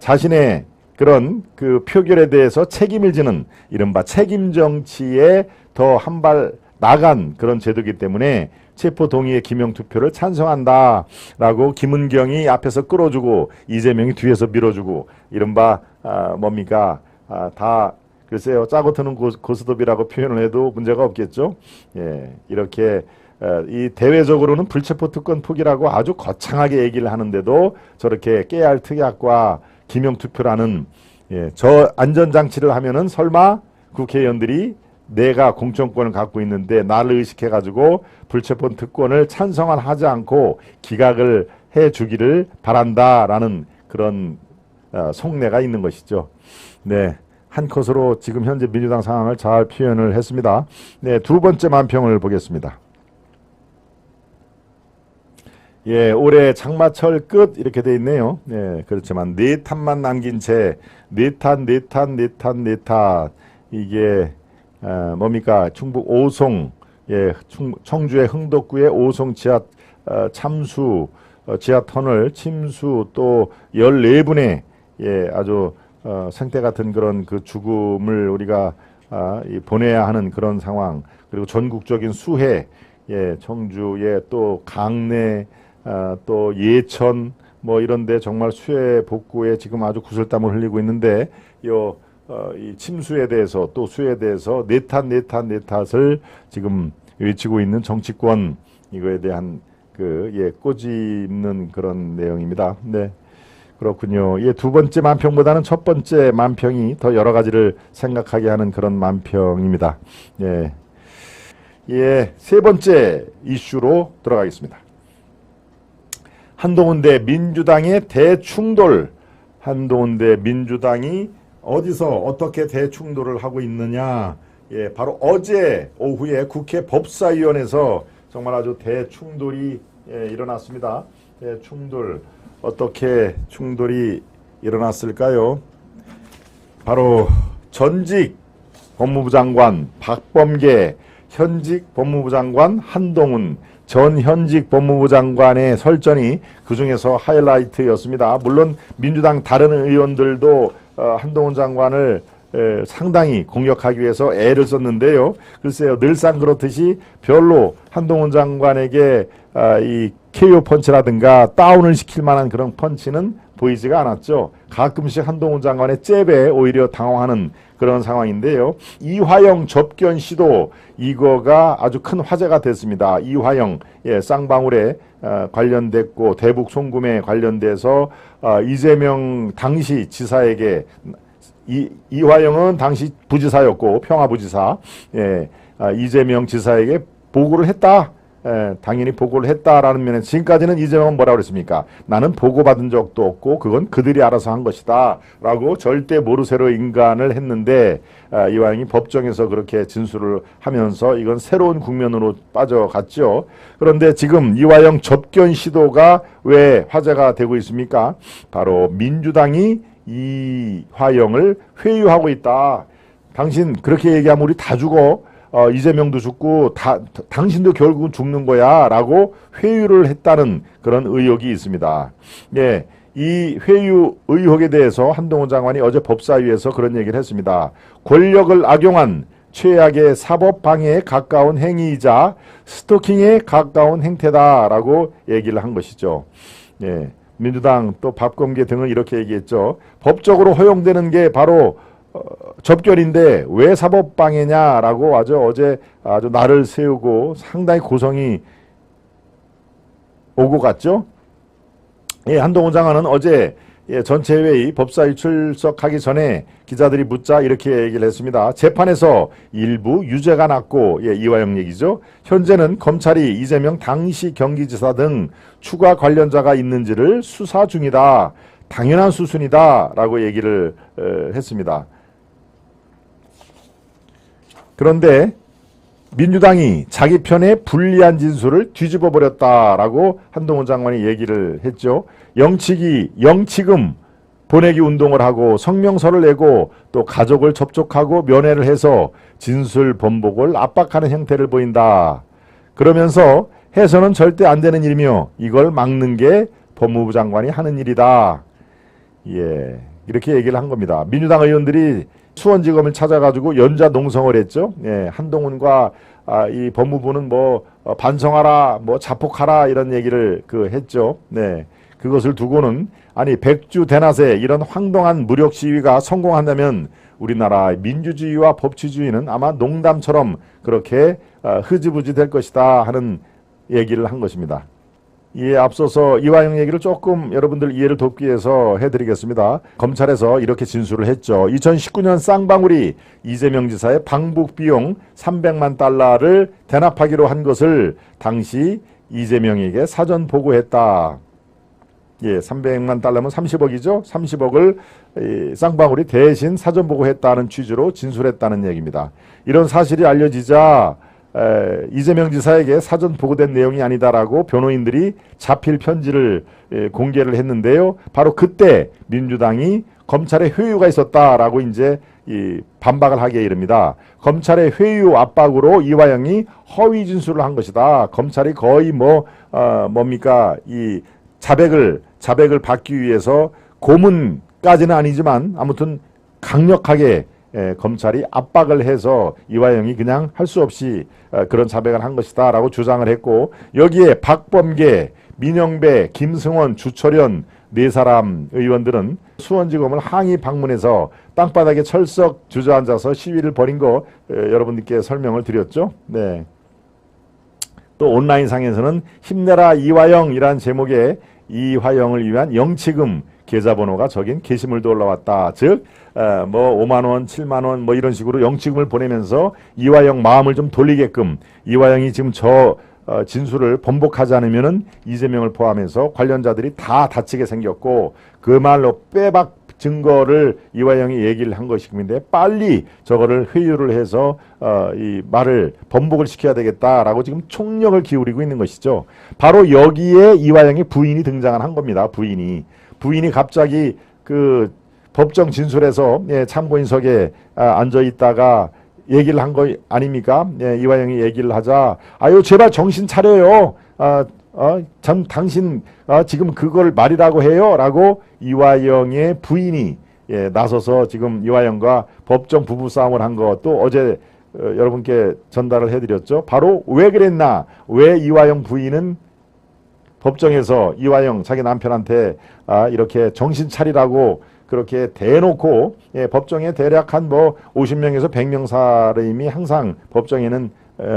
자신의 그런 그 표결에 대해서 책임을 지는 이른바 책임정치에 더 한 발 나간 그런 제도이기 때문에 체포동의의 기명투표를 찬성한다라고 김은경이 앞에서 끌어주고 이재명이 뒤에서 밀어주고 이른바 뭡니까 다 글쎄요, 짜고 트는 고스톱이라고 표현을 해도 문제가 없겠죠. 이렇게 이 대외적으로는 불체포 특권 포기라고 아주 거창하게 얘기를 하는데도 저렇게 깨알 특약과 기명 투표라는 저 안전장치를 하면은 설마 국회의원들이 내가 공천권을 갖고 있는데 나를 의식해가지고 불체포 특권을 찬성하지 않고 기각을 해주기를 바란다라는 그런 속내가 있는 것이죠. 한 컷으로 지금 현재 민주당 상황을 잘 표현을 했습니다. 두 번째 만평을 보겠습니다. 올해 장마철 끝 이렇게 돼 있네요. 그렇지만 네 탄만 남긴 채 네 탄 이게 뭡니까? 충북 오송 청주의 흥덕구의 오송 지하 참수 지하 터널 침수 또 14분의 아주 생태 같은 그런 그 죽음을 우리가 보내야 하는 그런 상황 그리고 전국적인 수해 청주에 또 강내 또 예천 뭐 이런데 정말 수해 복구에 지금 아주 구슬땀을 흘리고 있는데 이 침수에 대해서 또 수해에 대해서 네 탓을 지금 외치고 있는 정치권 이거에 대한 꼬집는 그런 내용입니다. 그렇군요. 두 번째 만평보다는 첫 번째 만평이 더 여러 가지를 생각하게 하는 그런 만평입니다. 세 번째 이슈로 들어가겠습니다. 한동훈 대 민주당의 대충돌. 한동훈 대 민주당이 어디서 어떻게 대충돌을 하고 있느냐. 바로 어제 오후에 국회 법사위원회에서 정말 아주 대충돌이 일어났습니다. 대충돌. 어떻게 충돌이 일어났을까요? 바로 전직 법무부 장관 박범계, 현직 법무부 장관 한동훈, 전 현직 법무부 장관의 설전이 그중에서 하이라이트였습니다. 물론 민주당 다른 의원들도 한동훈 장관을 상당히 공격하기 위해서 애를 썼는데요. 글쎄요, 늘상 그렇듯이 별로 한동훈 장관에게 이 KO 펀치라든가 다운을 시킬 만한 그런 펀치는 보이지가 않았죠. 가끔씩 한동훈 장관의 잽에 오히려 당황하는 그런 상황인데요. 이화영 접견 시도 이거가 아주 큰 화제가 됐습니다. 이화영 쌍방울에 관련됐고 대북 송금에 관련돼서 이재명 당시 지사에게 이화영은 당시 부지사였고 평화부지사 이재명 지사에게 보고를 했다. 당연히 보고를 했다라는 면에 지금까지는 이재명은 뭐라고 그랬습니까? 나는 보고받은 적도 없고 그건 그들이 알아서 한 것이다 라고 절대 모르쇠로 인간을 했는데 이화영이 법정에서 그렇게 진술을 하면서 이건 새로운 국면으로 빠져갔죠. 그런데 지금 이화영 접견 시도가 왜 화제가 되고 있습니까? 바로 민주당이 이화영을 회유하고 있다. 당신 그렇게 얘기하면 우리 다 죽어. 이재명도 죽고 당신도 결국은 죽는 거야 라고 회유를 했다는 그런 의혹이 있습니다. 이 회유 의혹에 대해서 한동훈 장관이 어제 법사위에서 그런 얘기를 했습니다. 권력을 악용한 최악의 사법방해에 가까운 행위이자 스토킹에 가까운 행태다라고 얘기를 한 것이죠. 예, 민주당 또 박범계 등은 이렇게 얘기했죠. 법적으로 허용되는 게 바로 접견인데 왜 사법방해냐라고 어제 아주 날을 세우고 상당히 고성이 오고 갔죠. 예, 한동훈 장관은 어제 전체 회의 법사위 출석하기 전에 기자들이 묻자 이렇게 얘기를 했습니다. 재판에서 일부 유죄가 났고, 이화영 얘기죠. 현재는 검찰이 이재명 당시 경기지사 등 추가 관련자가 있는지를 수사 중이다. 당연한 수순이다 라고 얘기를 했습니다. 그런데 민주당이 자기 편에 불리한 진술을 뒤집어 버렸다라고 한동훈 장관이 얘기를 했죠. 영치금 보내기 운동을 하고 성명서를 내고 또 가족을 접촉하고 면회를 해서 진술 번복을 압박하는 형태를 보인다. 그러면서 해서는 절대 안 되는 일이며 이걸 막는 게 법무부 장관이 하는 일이다. 예, 이렇게 얘기를 한 겁니다. 민주당 의원들이 수원지검을 찾아가지고 연좌 농성을 했죠. 예, 한동훈과 이 법무부는 뭐 반성하라, 뭐 자폭하라 이런 얘기를 했죠. 네, 그것을 두고는 아니 백주 대낮에 이런 황당한 무력 시위가 성공한다면 우리나라의 민주주의와 법치주의는 아마 농담처럼 그렇게 흐지부지 될 것이다 하는 얘기를 한 것입니다. 이에 앞서서 이화영 얘기를 조금 여러분들 이해를 돕기 위해서 해드리겠습니다. 검찰에서 이렇게 진술을 했죠. 2019년 쌍방울이 이재명 지사의 방북 비용 300만 달러를 대납하기로 한 것을 당시 이재명에게 사전 보고했다. 예, 300만 달러면 30억이죠. 30억을 쌍방울이 대신 사전 보고했다는 취지로 진술했다는 얘기입니다. 이런 사실이 알려지자 이재명 지사에게 사전 보고된 내용이 아니다라고 변호인들이 자필 편지를 공개를 했는데요. 바로 그때 민주당이 검찰의 회유가 있었다라고 이제 반박을 하게 이릅니다. 검찰의 회유 압박으로 이화영이 허위 진술을 한 것이다. 검찰이 거의 뭡니까 이 자백을 받기 위해서 고문까지는 아니지만 아무튼 강력하게 검찰이 압박을 해서 이화영이 그냥 할 수 없이 그런 자백을 한 것이다 라고 주장을 했고, 여기에 박범계, 민영배, 김승원, 주철현 네 사람 의원들은 수원지검을 항의 방문해서 땅바닥에 철썩 주저앉아서 시위를 벌인 거 여러분들께 설명을 드렸죠. 네. 또 온라인상에서는 힘내라 이화영이란 제목의 이화영을 위한 영치금 계좌번호가 적인 게시물도 올라왔다. 즉 5만원, 7만원 뭐 이런 식으로 영치금을 보내면서 이화영 마음을 좀 돌리게끔, 이화영이 지금 진술을 번복하지 않으면은 이재명을 포함해서 관련자들이 다 다치게 생겼고, 그 말로 빼박 증거를 이화영이 얘기를 한 것인데 빨리 저거를 회유를 해서 이 말을 번복을 시켜야 되겠다라고 지금 총력을 기울이고 있는 것이죠. 바로 여기에 이화영의 부인이 등장을 한 겁니다. 부인이 갑자기 그 법정 진술에서 참고인석에 앉아 있다가 얘기를 한 거 아닙니까? 이화영이 얘기를 하자, 아유 제발 정신 차려요. 당신 지금 그걸 말이라고 해요? 라고 이화영의 부인이 나서서 지금 이화영과 법정 부부싸움을 한 것도 어제 여러분께 전달을 해드렸죠. 바로 왜 그랬나? 왜 이화영 부인은 법정에서 이화영 자기 남편한테 이렇게 정신 차리라고 그렇게 대놓고 법정에 대략 한 50명에서 100명 사람이 항상 법정에는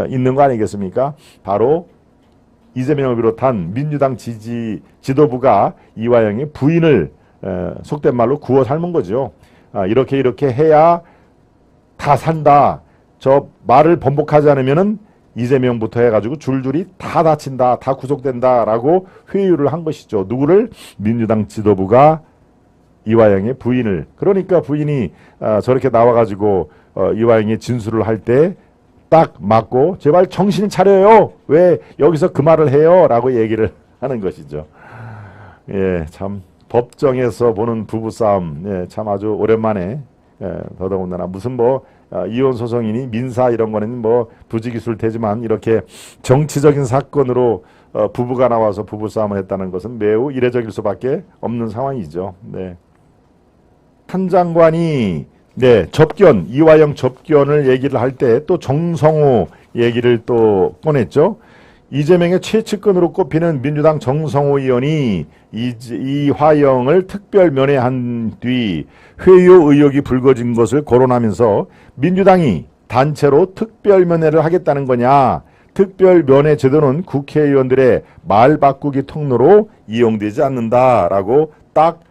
있는 거 아니겠습니까? 바로 이재명을 비롯한 민주당 지도부가 이화영의 부인을 속된 말로 구워 삶은 거죠. 이렇게 해야 다 산다. 저 말을 번복하지 않으면은 이재명부터 해가지고 줄줄이 다 다친다, 다 구속된다라고 회유를 한 것이죠. 누구를? 민주당 지도부가 이화영의 부인을. 그러니까 부인이 저렇게 나와가지고 이화영의 진술을 할 때 딱 맞고 제발 정신 차려요. 왜 여기서 그 말을 해요? 라고 얘기를 하는 것이죠. 예, 참 법정에서 보는 부부싸움, 참 아주 오랜만에, 더더군다나 무슨 이혼 소송이니 민사 이런 거는 부지기술 되지만 이렇게 정치적인 사건으로 부부가 나와서 부부싸움을 했다는 것은 매우 이례적일 수밖에 없는 상황이죠. 네. 한 장관이 네, 접견, 이화영 접견을 얘기를 할 때 또 정성호 얘기를 또 꺼냈죠. 이재명의 최측근으로 꼽히는 민주당 정성호 의원이 이화영을 특별 면회한 뒤 회유 의혹이 불거진 것을 거론하면서 민주당이 단체로 특별 면회를 하겠다는 거냐, 특별 면회 제도는 국회의원들의 말 바꾸기 통로로 이용되지 않는다라고 딱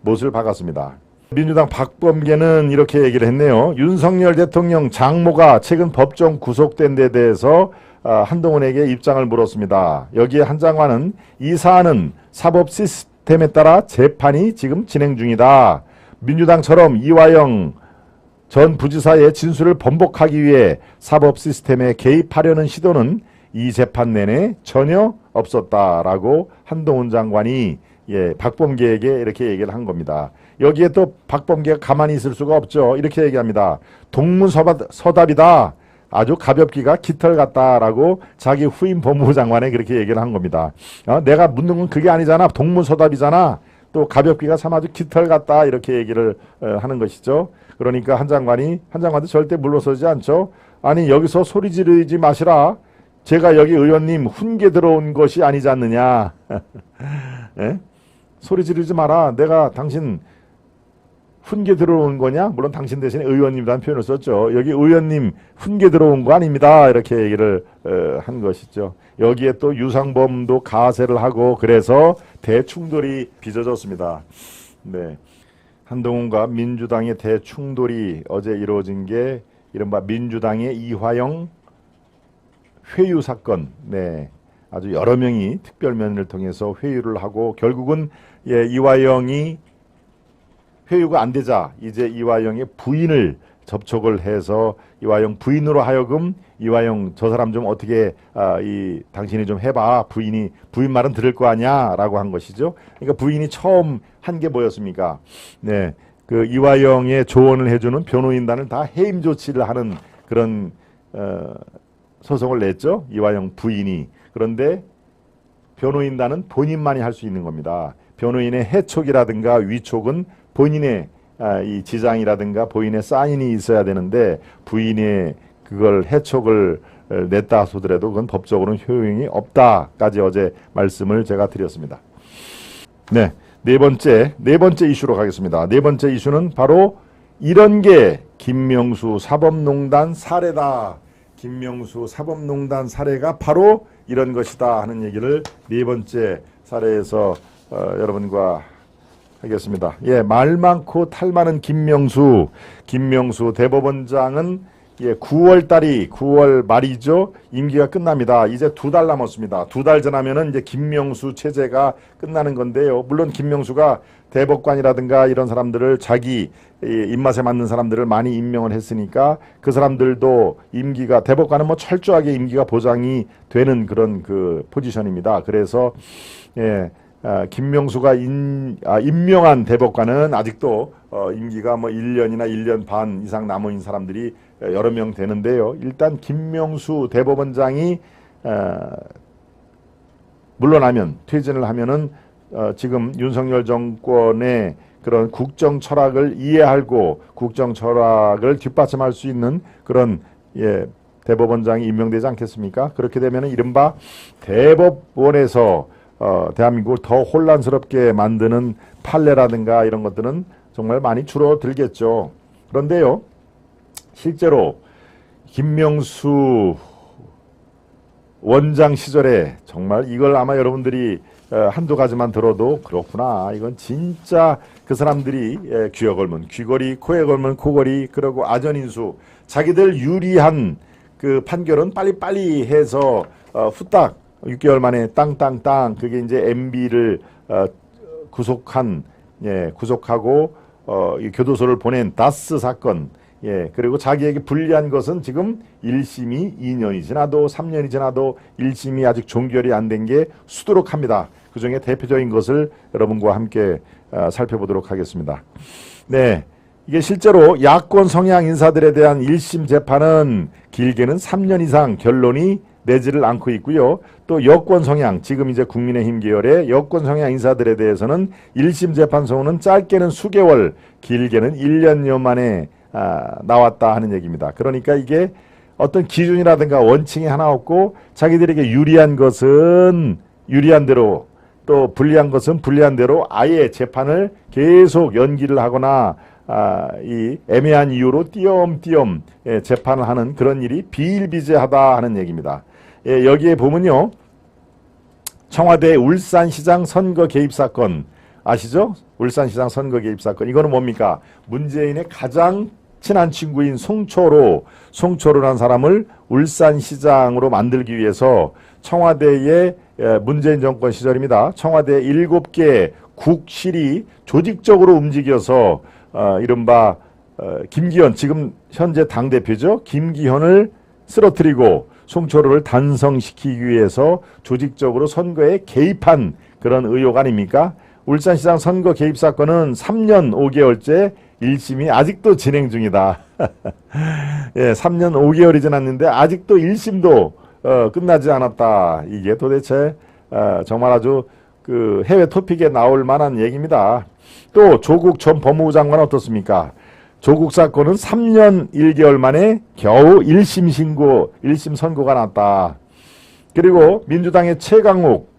못을 박았습니다. 민주당 박범계는 이렇게 얘기를 했네요. 윤석열 대통령 장모가 최근 법정 구속된 데 대해서 한동훈에게 입장을 물었습니다. 여기에 한 장관은 이 사안은 사법 시스템에 따라 재판이 지금 진행 중이다. 민주당처럼 이화영 전 부지사의 진술을 번복하기 위해 사법 시스템에 개입하려는 시도는 이 재판 내내 전혀 없었다라고 한동훈 장관이 박범계에게 이렇게 얘기를 한 겁니다. 여기에 또 박범계가 가만히 있을 수가 없죠. 이렇게 얘기합니다. 동문서답이다. 아주 가볍기가 깃털 같다라고 자기 후임 법무부 장관에 그렇게 얘기를 한 겁니다. 내가 묻는 건 그게 아니잖아. 동문서답이잖아. 또 가볍기가 참 아주 깃털 같다. 이렇게 얘기를 하는 것이죠. 그러니까 한 장관도 절대 물러서지 않죠. 아니 여기서 소리 지르지 마시라. 제가 여기 의원님 훈계 들어온 것이 아니지 않느냐. 예? 소리 지르지 마라. 내가 당신 훈계 들어온 거냐? 물론 당신 대신에 의원님이라는 표현을 썼죠. 여기 의원님 훈계 들어온 거 아닙니다. 이렇게 얘기를 한 것이죠. 여기에 또 유상범도 가세를 하고 그래서 대충돌이 빚어졌습니다. 네. 한동훈과 민주당의 대충돌이 어제 이루어진 게 이른바 민주당의 이화영 회유 사건. 네. 아주 여러 명이 특별면을 통해서 회유를 하고 결국은 이화영이 회유가 안 되자 이제 이화영의 부인을 접촉을 해서 이화영 부인으로 하여금 이화영 저 사람 좀 어떻게 당신이 좀 해봐. 부인 말은 들을 거 아니야라고 한 것이죠. 그러니까 부인이 처음 한 게 뭐였습니까? 네, 그 이화영의 조언을 해주는 변호인단을 다 해임 조치를 하는 그런 소송을 냈죠. 이화영 부인이. 그런데 변호인단은 본인만이 할 수 있는 겁니다. 변호인의 해촉이라든가 위촉은 본인의 이 지장이라든가 본인의 사인이 있어야 되는데 부인의 그걸 해촉을 냈다 하더라도 그건 법적으로는 효용이 없다까지 어제 말씀을 제가 드렸습니다. 네, 네 번째 이슈로 가겠습니다. 네 번째 이슈는 바로 이런 게 김명수 사법농단 사례다. 김명수 사법농단 사례가 바로 이런 것이다 하는 얘기를 네 번째 사례에서 여러분과 하겠습니다. 말 많고 탈 많은 김명수 대법원장은 9월 말이죠. 임기가 끝납니다. 이제 2달 남았습니다. 2달 지나면은 이제 김명수 체제가 끝나는 건데요. 물론 김명수가 대법관이라든가 이런 사람들을 자기 입맛에 맞는 사람들을 많이 임명을 했으니까 그 사람들도 임기가 대법관은 뭐 철저하게 임기가 보장이 되는 그런 그 포지션입니다. 그래서 김명수가 임명한 대법관은 아직도 임기가 뭐 1년이나 1년 반 이상 남은 사람들이 여러 명 되는데요. 일단 김명수 대법원장이 물러나면 퇴진을 하면은 지금 윤석열 정권의 그런 국정 철학을 이해하고 국정 철학을 뒷받침할 수 있는 그런 대법원장이 임명되지 않겠습니까? 그렇게 되면은 이른바 대법원에서 대한민국을 더 혼란스럽게 만드는 판례라든가 이런 것들은 정말 많이 줄어들겠죠. 그런데요, 실제로 김명수 원장 시절에 정말 이걸 아마 여러분들이 한두 가지만 들어도 그렇구나. 이건 진짜 그 사람들이 귀에 걸면 귀걸이, 코에 걸면 코걸이, 그리고 아전인수 자기들 유리한 그 판결은 빨리빨리 해서 후딱 6개월 만에 땅땅땅 그게 이제 MB를 구속하고 교도소를 보낸 다스 사건. 그리고 자기에게 불리한 것은 지금 1심이 2년이 지나도 3년이 지나도 1심이 아직 종결이 안 된 게 수두룩합니다. 그 중에 대표적인 것을 여러분과 함께 살펴보도록 하겠습니다. 네, 이게 실제로 야권 성향 인사들에 대한 1심 재판은 길게는 3년 이상 결론이 내지를 않고 있고요. 또 여권 성향, 지금 이제 국민의힘 계열의 여권 성향 인사들에 대해서는 1심 재판소는 짧게는 수개월, 길게는 1년여 만에 나왔다 하는 얘기입니다. 그러니까 이게 어떤 기준이라든가 원칙이 하나 없고 자기들에게 유리한 것은 유리한 대로 또 불리한 것은 불리한 대로 아예 재판을 계속 연기를 하거나 이 애매한 이유로 띄엄띄엄 재판을 하는 그런 일이 비일비재하다 하는 얘기입니다. 여기에 보면요. 청와대 울산시장 선거 개입 사건 아시죠? 울산시장 선거 개입 사건. 이거는 뭡니까? 문재인의 가장 친한 친구인 송초로라는 사람을 울산시장으로 만들기 위해서 청와대의 문재인 정권 시절입니다. 청와대 7개 국실이 조직적으로 움직여서 이른바 김기현, 지금 현재 당대표죠. 김기현을 쓰러뜨리고 송초로를 단성시키기 위해서 조직적으로 선거에 개입한 그런 의혹 아닙니까? 울산시장 선거 개입 사건은 3년 5개월째 1심이 아직도 진행 중이다. 예, 3년 5개월이 지났는데 아직도 1심도 끝나지 않았다. 이게 도대체 정말 아주 그 해외 토픽에 나올 만한 얘기입니다. 또 조국 전 법무부 장관은 어떻습니까? 조국 사건은 3년 1개월 만에 겨우 1심 선고가 났다. 그리고 민주당의 최강욱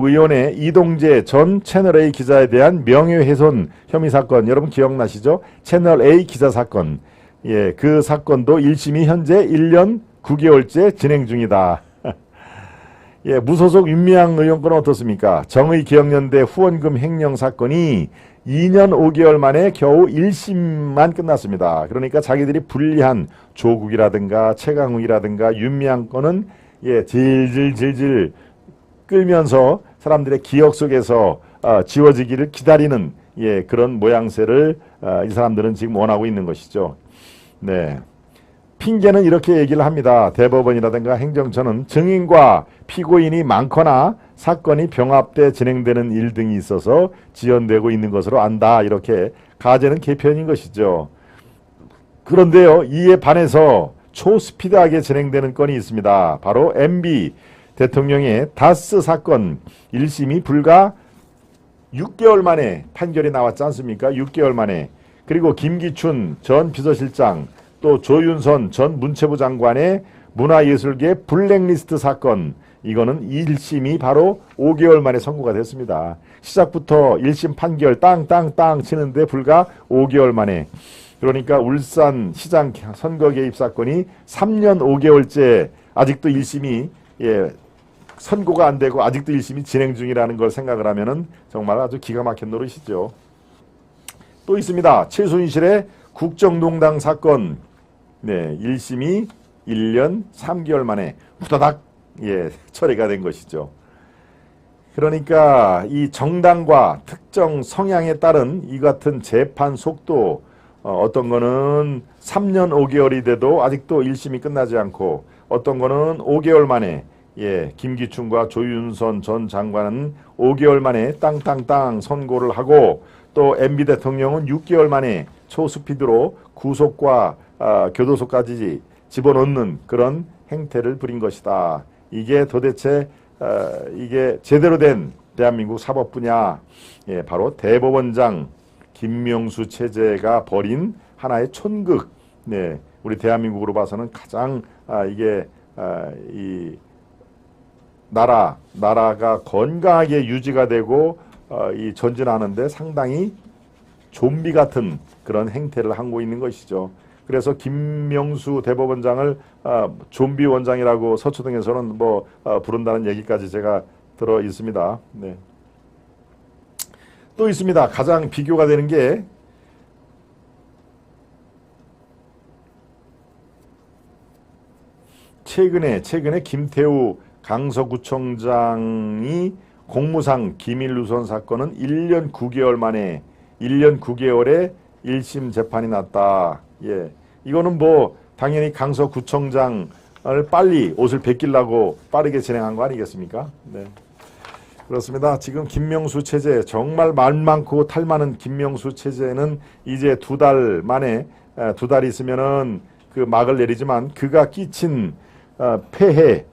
의원의 이동재 전 채널A 기자에 대한 명예훼손 혐의 사건, 여러분 기억나시죠? 채널A 기자 사건. 예, 그 사건도 1심이 현재 1년 9개월째 진행 중이다. 예, 무소속 윤미향 의원 건은 어떻습니까? 정의기억연대 후원금 횡령 사건이 2년 5개월 만에 겨우 1심만 끝났습니다. 그러니까 자기들이 불리한 조국이라든가 최강욱이라든가 윤미향 건은 예, 질질 끌면서 사람들의 기억 속에서 지워지기를 기다리는 예, 그런 모양새를 이 사람들은 지금 원하고 있는 것이죠. 네. 핑계는 이렇게 얘기를 합니다. 대법원이라든가 행정처는 증인과 피고인이 많거나 사건이 병합돼 진행되는 일 등이 있어서 지연되고 있는 것으로 안다. 이렇게 가제는 개편인 것이죠. 그런데요. 이에 반해서 초스피드하게 진행되는 건이 있습니다. 바로 MB 대통령의 다스 사건 1심이 불과 6개월 만에 판결이 나왔지 않습니까? 6개월 만에. 그리고 김기춘 전 비서실장 또 조윤선 전 문체부 장관의 문화예술계 블랙리스트 사건, 이거는 1심이 바로 5개월 만에 선고가 됐습니다. 시작부터 1심 판결 땅땅땅 치는데 불과 5개월 만에. 그러니까 울산 시장 선거 개입 사건이 3년 5개월째 아직도 1심이 예, 선고가 안 되고 아직도 1심이 진행 중이라는 걸 생각을 하면은 정말 아주 기가 막힌 노릇이죠. 또 있습니다. 최순실의 국정농단 사건. 네, 1심이 1년 3개월 만에 후다닥 예, 처리가 된 것이죠. 그러니까 이 정당과 특정 성향에 따른 이 같은 재판 속도, 어떤 거는 3년 5개월이 돼도 아직도 1심이 끝나지 않고 어떤 거는 5개월 만에 예, 김기춘과 조윤선 전 장관은 5개월 만에 땅땅땅 선고를 하고 또 MB 대통령은 6개월 만에 초스피드로 구속과 교도소까지 집어넣는 그런 행태를 부린 것이다. 이게 도대체 이게 제대로 된 대한민국 사법부냐? 예, 바로 대법원장 김명수 체제가 벌인 하나의 촌극. 네, 우리 대한민국으로 봐서는 가장 이게 이 나라가 건강하게 유지가 되고 이 전진하는데 상당히 좀비 같은 그런 행태를 하고 있는 것이죠. 그래서 김명수 대법원장을 좀비 원장이라고 서초동에서는 뭐 부른다는 얘기까지 제가 들어 있습니다. 네. 또 있습니다. 가장 비교가 되는 게 최근에 김태우 강서구청장이 공무상 기밀누설 사건은 1년 9개월 만에 1년 9개월에 1심 재판이 났다. 예. 이거는 뭐 당연히 강서구청장을 빨리 옷을 벗기려고 빠르게 진행한 거 아니겠습니까? 네. 그렇습니다. 지금 김명수 체제, 정말 말 많고 탈 많은 김명수 체제는 이제 2달 만에 2달 있으면은 그 막을 내리지만 그가 끼친 폐해,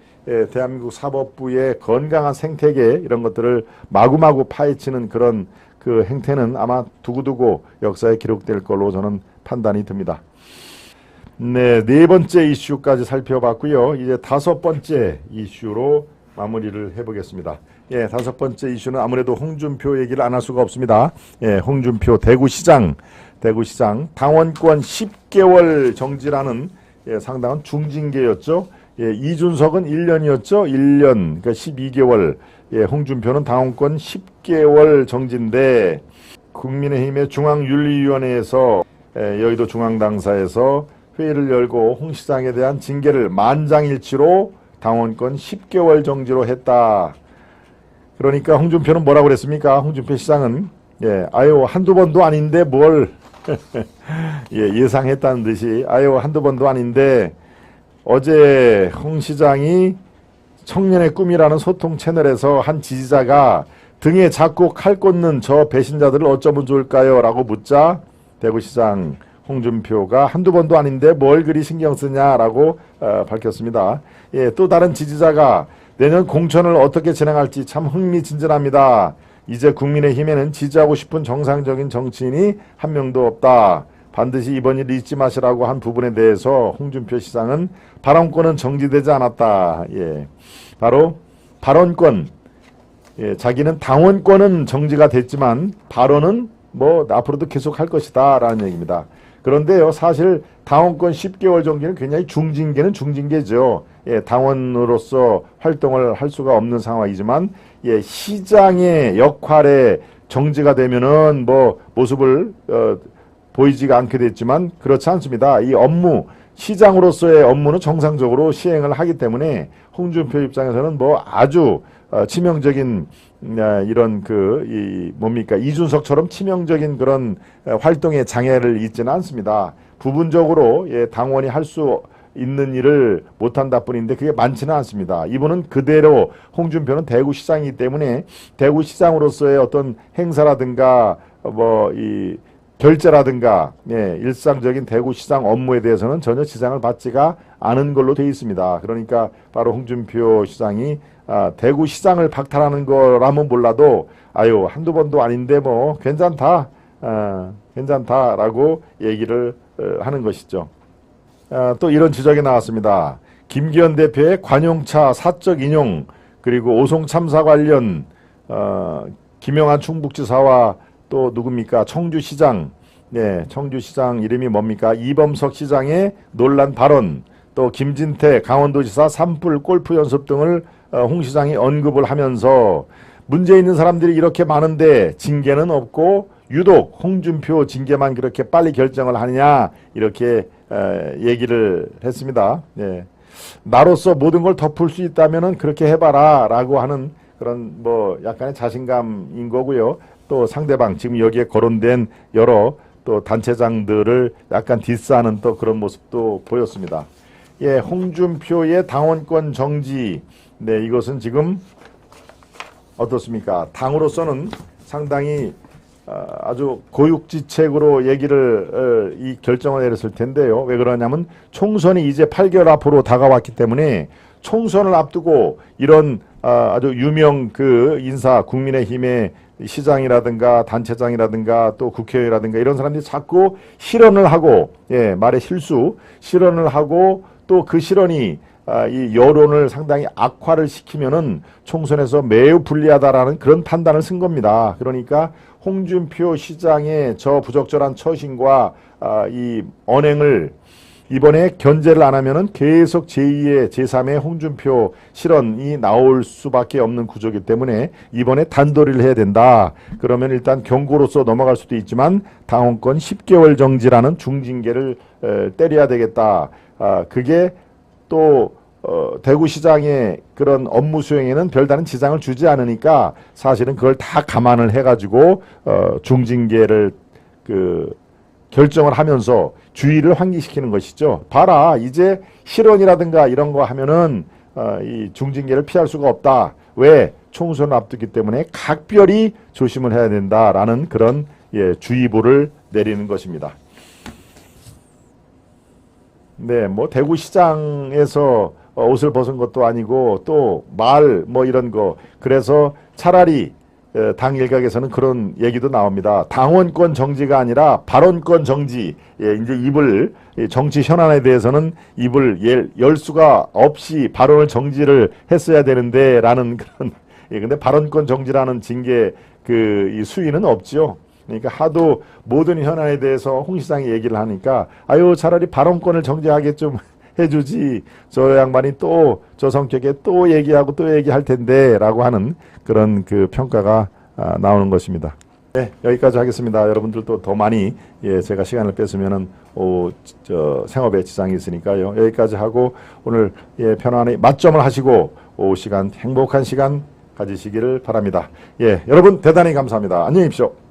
대한민국 사법부의 건강한 생태계 이런 것들을 마구마구 파헤치는 그런 그 행태는 아마 두고두고 역사에 기록될 걸로 저는 판단이 듭니다. 네, 네 번째 이슈까지 살펴봤고요. 이제 다섯 번째 이슈로 마무리를 해보겠습니다. 예, 다섯 번째 이슈는 아무래도 홍준표 얘기를 안 할 수가 없습니다. 예, 홍준표 대구시장 당원권 10개월 정지라는 상당한 중징계였죠. 예, 이준석은 1년이었죠. 1년, 그러니까 12개월. 예, 홍준표는 당원권 10개월 정지인데 국민의힘의 중앙윤리위원회에서 여의도 중앙당사에서 회의를 열고 홍 시장에 대한 징계를 만장일치로 당원권 10개월 정지로 했다. 그러니까 홍준표는 뭐라고 그랬습니까? 홍준표 시장은 아유 한두 번도 아닌데 뭘 예상했다는 듯이 아유 한두 번도 아닌데 어제 홍 시장이 청년의 꿈이라는 소통 채널에서 한 지지자가 등에 자꾸 칼 꽂는 저 배신자들을 어쩌면 좋을까요? 라고 묻자 대구시장 홍준표가 한두 번도 아닌데 뭘 그리 신경 쓰냐라고 밝혔습니다. 예, 또 다른 지지자가 내년 공천을 어떻게 진행할지 참 흥미진진합니다. 이제 국민의힘에는 지지하고 싶은 정상적인 정치인이 한 명도 없다. 반드시 이번 일 잊지 마시라고 한 부분에 대해서 홍준표 시장은 발언권은 정지되지 않았다. 예, 바로 발언권, 자기는 당원권은 정지가 됐지만 발언은 뭐 앞으로도 계속 할 것이다 라는 얘기입니다. 그런데요, 사실 당원권 10개월 정지는 굉장히 중징계는 중징계죠. 당원으로서 활동을 할 수가 없는 상황이지만 시장의 역할에 정지가 되면은 뭐 모습을 보이지가 않게 됐지만 그렇지 않습니다. 이 업무, 시장으로서의 업무는 정상적으로 시행을 하기 때문에 홍준표 입장에서는 뭐 아주 치명적인 이런 이준석처럼 치명적인 그런 활동에 장애를 있지는 않습니다. 부분적으로 당원이 할 수 있는 일을 못한다 뿐인데 그게 많지는 않습니다. 이분은 그대로 홍준표는 대구시장이기 때문에 대구시장으로서의 어떤 행사라든가 이 결제라든가 일상적인 대구시장 업무에 대해서는 전혀 지장을 받지가 않은 걸로 되어 있습니다. 그러니까 바로 홍준표 시장이 대구시장을 박탈하는 거라면 몰라도 아유 한두 번도 아닌데 뭐 괜찮다라고 얘기를 하는 것이죠. 또 이런 지적이 나왔습니다. 김기현 대표의 관용차 사적 인용 그리고 오송 참사 관련 김영한 충북지사와 또 누굽니까? 청주시장, 청주시장 이름이 뭡니까? 이범석 시장의 논란 발언, 또 김진태 강원도지사 산불 골프 연습 등을 홍 시장이 언급을 하면서 문제 있는 사람들이 이렇게 많은데 징계는 없고 유독 홍준표 징계만 그렇게 빨리 결정을 하느냐 이렇게 얘기를 했습니다. 나로서 모든 걸 덮을 수 있다면은 그렇게 해봐라 라고 하는 그런 뭐 약간의 자신감인 거고요. 또 상대방 지금 여기에 거론된 여러 또 단체장들을 약간 디스하는 또 그런 모습도 보였습니다. 홍준표의 당원권 정지, 이것은 지금 어떻습니까? 당으로서는 상당히 아주 고육지책으로 이 결정을 내렸을 텐데요. 왜 그러냐면 총선이 이제 8개월 앞으로 다가왔기 때문에 총선을 앞두고 이런 아주 유명 인사 국민의힘의 시장이라든가 단체장이라든가 또 국회의원이라든가 이런 사람들이 자꾸 실언을 하고 말의 실언을 하고 또 그 실언이 이 여론을 상당히 악화를 시키면은 총선에서 매우 불리하다라는 그런 판단을 쓴 겁니다. 그러니까 홍준표 시장의 저 부적절한 처신과 이 언행을 이번에 견제를 안 하면은 계속 제2의 제3의 홍준표 실언이 나올 수밖에 없는 구조이기 때문에 이번에 단도리를 해야 된다. 그러면 일단 경고로서 넘어갈 수도 있지만 당원권 10개월 정지라는 중징계를 때려야 되겠다. 그게 또 대구시장의 그런 업무 수행에는 별다른 지장을 주지 않으니까 사실은 그걸 다 감안을 해가지고 중징계를 결정을 하면서 주의를 환기시키는 것이죠. 봐라, 이제 실언이라든가 이런 거 하면은 이 중징계를 피할 수가 없다. 왜? 총선을 앞두기 때문에 각별히 조심을 해야 된다라는 그런 주의보를 내리는 것입니다. 뭐 대구시장에서 옷을 벗은 것도 아니고 또 말 뭐 이런 거. 그래서 차라리 당 일각에서는 그런 얘기도 나옵니다. 당원권 정지가 아니라 발언권 정지. 예, 이제 입을 정치 현안에 대해서는 입을 열 수가 없이 발언을 정지를 했어야 되는데라는 그런. 예, 근데 발언권 정지라는 징계 이 수위는 없죠. 그러니까 하도 모든 현안에 대해서 홍 시장이 얘기를 하니까 아유 차라리 발언권을 정지하게 좀 해주지 저 양반이 또 저 성격에 또 얘기하고 또 얘기할 텐데라고 하는 그런 그 평가가 나오는 것입니다. 네, 여기까지 하겠습니다. 여러분들도 더 많이 제가 시간을 뺐으면은 생업에 지장이 있으니까요. 여기까지 하고 오늘 편안히 맞점을 하시고 오후 시간 행복한 시간 가지시기를 바랍니다. 여러분 대단히 감사합니다. 안녕히 계십시오.